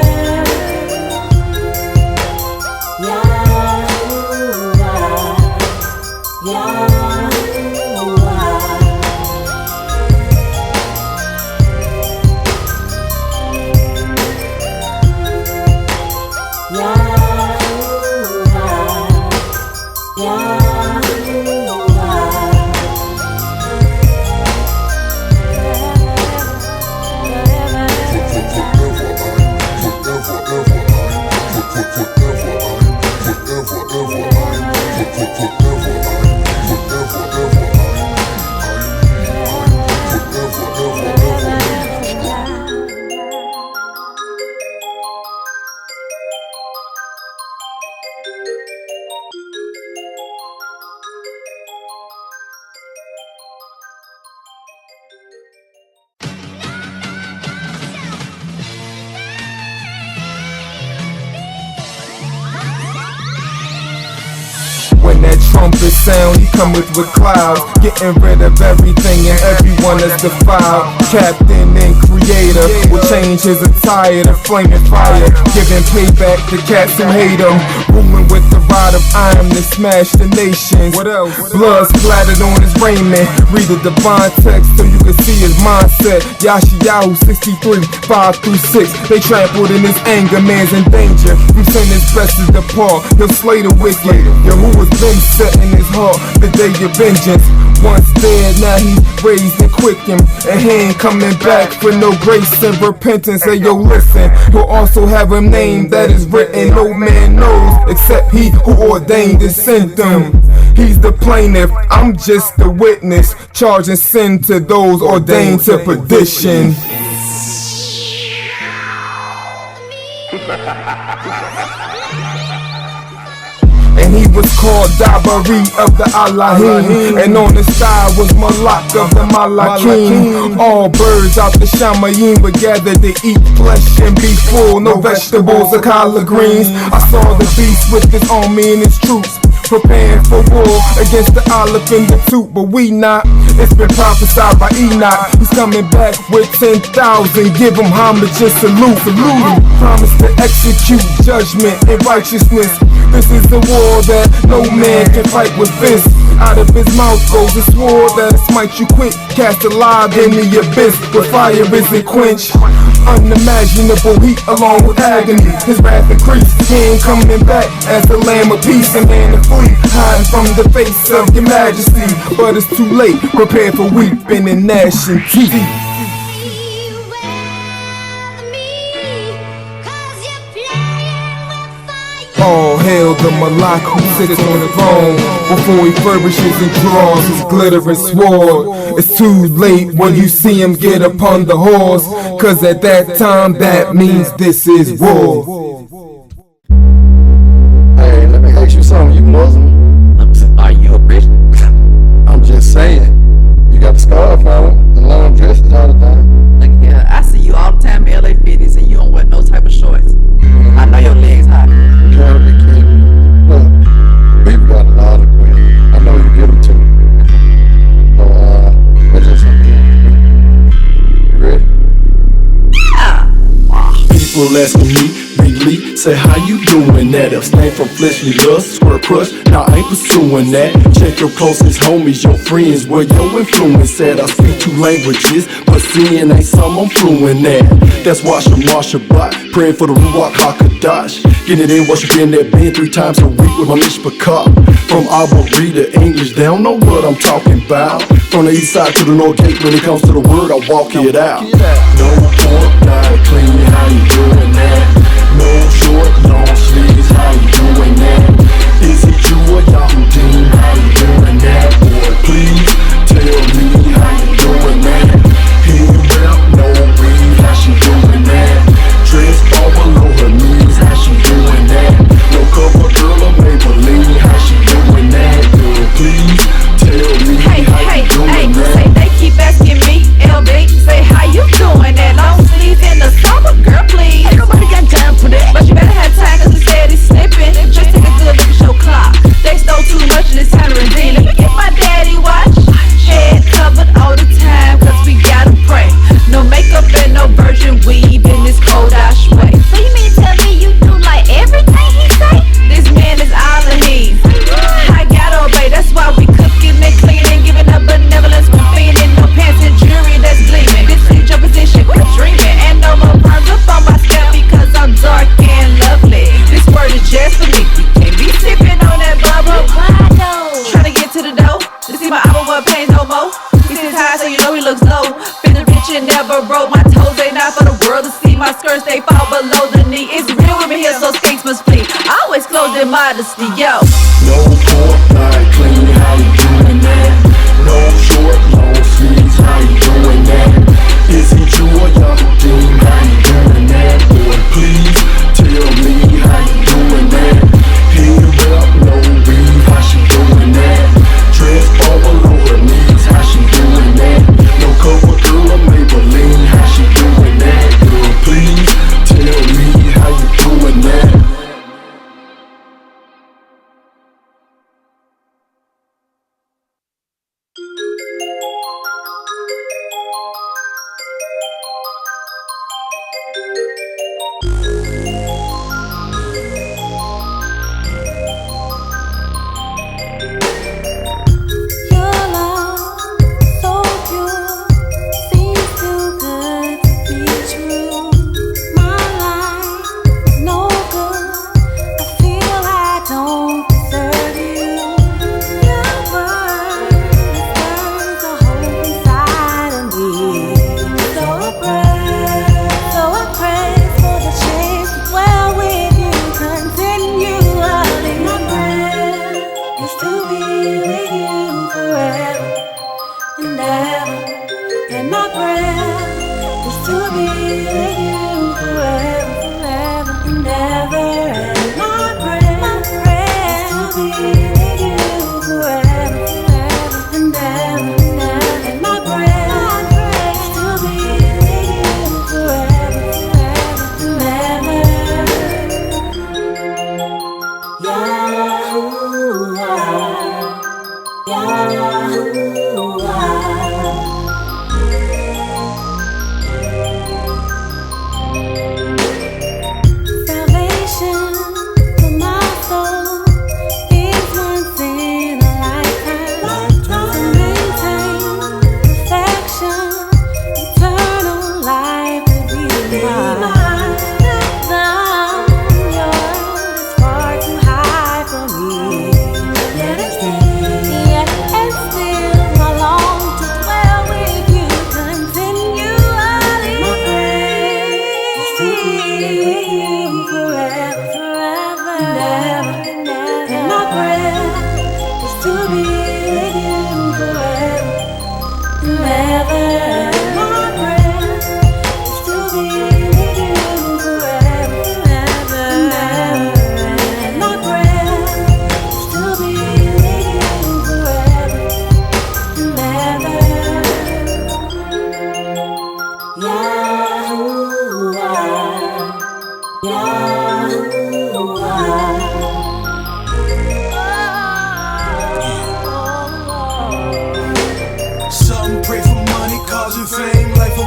When that trumpet sound, he cometh with clouds, getting rid of everything and everyone that's defiled. Captain and creator will change his attire to flaming fire, giving payback to cats who hate him. Ruling with the rod of iron to smash the nations. What else? Blood splattered on his raiment. Read the divine text so you can see his mindset. Yashayahu 63, 5-6. They trampled in his anger, man's in danger. From sin his best is depart, he'll slay the wicked. Yahuwah's been set in his heart the day of vengeance. Once dead, now he's raised and quickened, and he ain't coming back for no grace and repentance. Hey yo, listen, he'll also have a name that is written no man knows except he who ordained and sent them. He's the plaintiff, I'm just the witness, charging sin to those ordained to perdition. And he was called Dabari of the Allahim, and on his thigh was Malak of the Malakim. All birds out the Shamayim were gathered to eat flesh and be full, no vegetables or collard greens. I saw the beast with his army and his troops, preparing for war against the olive and the tooth, but we not. It's been prophesied by Enoch, he's coming back with 10,000. Give him homage and salute. Promise to execute judgment and righteousness. This is the war that no man can fight with fists. Out of his mouth goes a sword that'll smite you quick, cast alive in the abyss where fire isn't quenched. Unimaginable heat along with agony, his wrath increased. He ain't coming back as the lamb of peace, a man of flee, hiding from the face of your majesty. But it's too late, prepare for weeping and gnashing teeth. All hail the Malak who sits on the throne, before he furbishes and draws his glittering sword. It's too late when you see him get upon the horse, cause at that time that means this is war. Hey, let me ask you something, you Muslim? Are you a Christian? I'm just saying, you got the scarf on, the long dresses all the time. Look here, I see you all the time in LA Fitness and you don't wear no type of shorts. I know your legs hot. You gotta be kidding me. Look, people got a lot of quit. I know you get them too. people asking me, Big Lee, say how you doing that? Abstain from fleshly lust, squirt crush, nah I ain't pursuing that. Check your closest homies, your friends, where your influence at. I speak 2 languages, but seeing ain't something I'm fluent at. That's why I'm Shabbat, praying for the Ruach HaKadosh. Getting it in, worshiping that band 3 times a week with my mishpachah. From Aubrey to English, they don't know what I'm talking about. From the east side to the north gate, when it comes to the word, I walk it out. No pork, not clean, how you doing that? No short, long sleeves, how you doing that? Is it you or Yahudim, how you doing that? Boy, please tell me how you doing that? Head wrap, no weave, how she doing that? Dress fall below her knees, how she doing that? No cover girl or Maybelline, how she doing that? Girl, please tell me how you doing that? Say they keep asking me, LB, say how you doing that? Long sleeves in the summer, girl, please. Ain't nobody got time for that. But you better have time, cause it's steady slipping. Just take a good look at your clock. They stole too much and it's time to redeem. Let me get my daddy watch. Head covered all the time, cause we gotta pray. No makeup and no virgin weave in this cold ash way. So you mean to tell me you do like everything he say? This man is all of he. I gotta obey, that's why we cooking and cleaning, giving up benevolence, we're feeding no pants and jewelry that's gleaming. This is your position, quit dreaming, and no more perms up on my scalp because I'm dark and lovely. This word is just for me. You can't be sipping on that bubble. Tryna get to the dough, to see my album what pays no more. He sits high, so you know he looks low. Feeling rich and never broke. My toes ain't not for the world to see. My skirts they fall below the knee. It's real women here, so skates must flee. Always clothed in modesty, yo. No pork, not clean, how you doing that? No short, long sleeves, how you doing that? Is it you or Yahudim, how you doing that? Boy, please tell me how you doing that? Head wrap, no weave, how she doing that? Dress fall below her knees, how she doing that? No cover girl or Maybelline, how she doing that? Girl, please tell me how you doing that?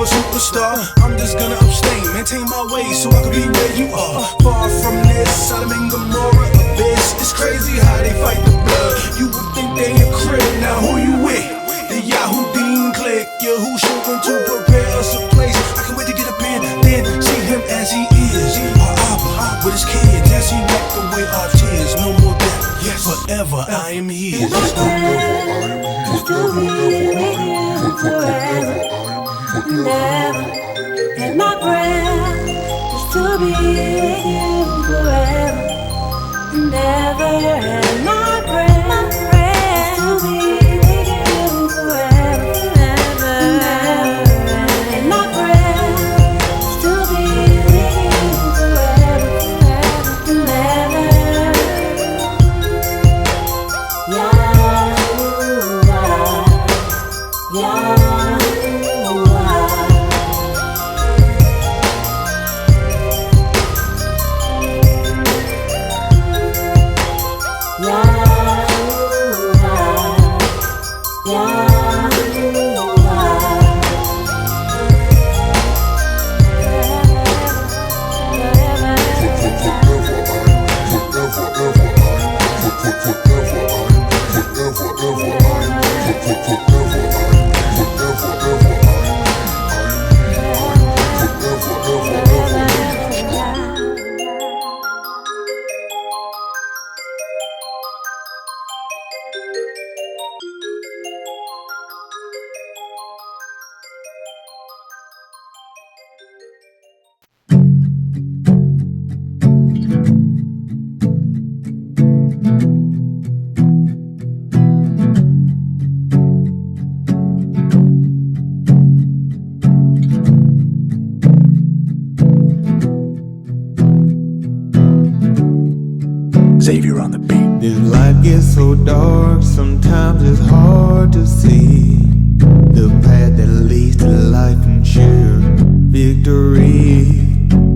a superstar. I'm just gonna abstain, maintain my way so I can be where you are. Far from this, Sodom and Gomorrah abyss. It's crazy how they fight the blood. You would think they a crib, now who you with? The Yahoo Dean click, Yahushua going to prepare us a place. I can wait to get up in, then see him as he is. Our Abba with his kids as he wiped away our tears. No more death, forever I am his. Never get my breath just to be with you forever. Never had my breath just to be with you forever. Never had my breath just to be with you forever. Never. Xavier on the beat. This life gets so dark, sometimes it's hard to see the path that leads to life and sheer victory.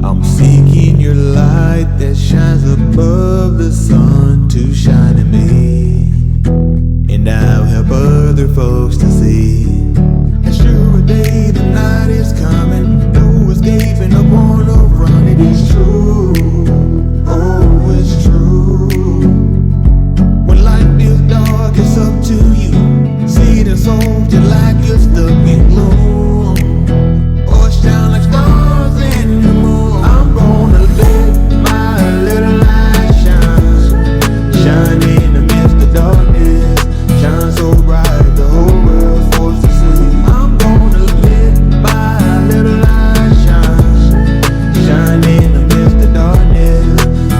I'm seeking your light that shines above the sun to shine in me, and I'll help other folks to see. As sure a day the night is coming, no escaping upon a run, it is true. Oh, it's true. When life feels dark, it's up to you. See the souls you like you're stuck in gloom, or shine like stars in the moon. I'm gonna let my little light shine, shine in the midst of darkness, shine so bright the whole world's forced to see. I'm gonna let my little light shine, shine in the midst of darkness,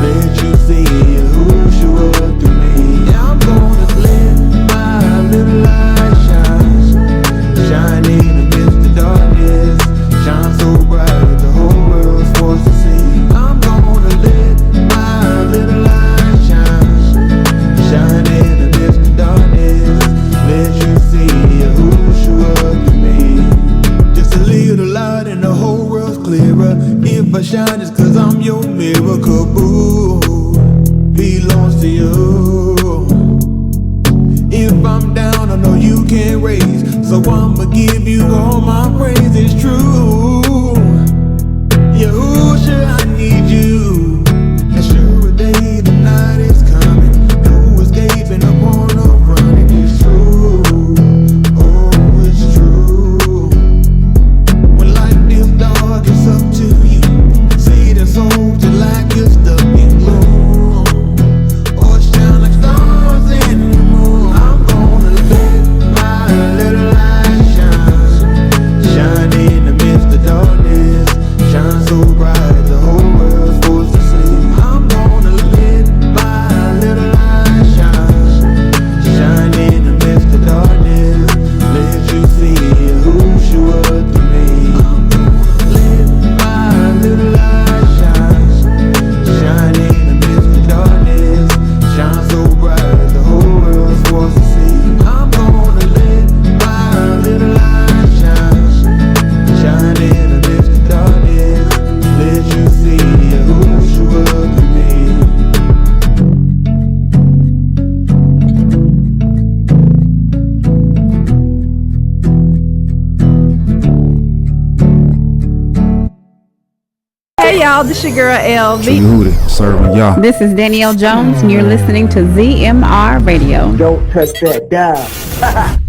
let you see Yahushua through me. Yeah, I'm gonna let my little light shine, shine in the midst of darkness, shine so bright the whole world's forced to see. I'm gonna let my little light shine, shine in the midst of darkness, let you see Yahushua through me. Just a little light and the whole world's clearer. If I shine, it's 'cause I'm your mirror. Kaboo belongs to you. If I'm down, I know you can't raise, so I'ma give you all my praise. It's true. Yahushua, I need you. As sure a day the night is coming, no escaping upon a run, it is true. Oh, it's true. When life feels dark, it's up to you. See the souls you like you're stuck in gloom, or shine like stars in the moon. I'm gonna let my little light shine, shine in the y'all. This your girl LV. Hootie, serving y'all. This is Danielle Jones, and you're listening to ZMR Radio. Don't touch that dial.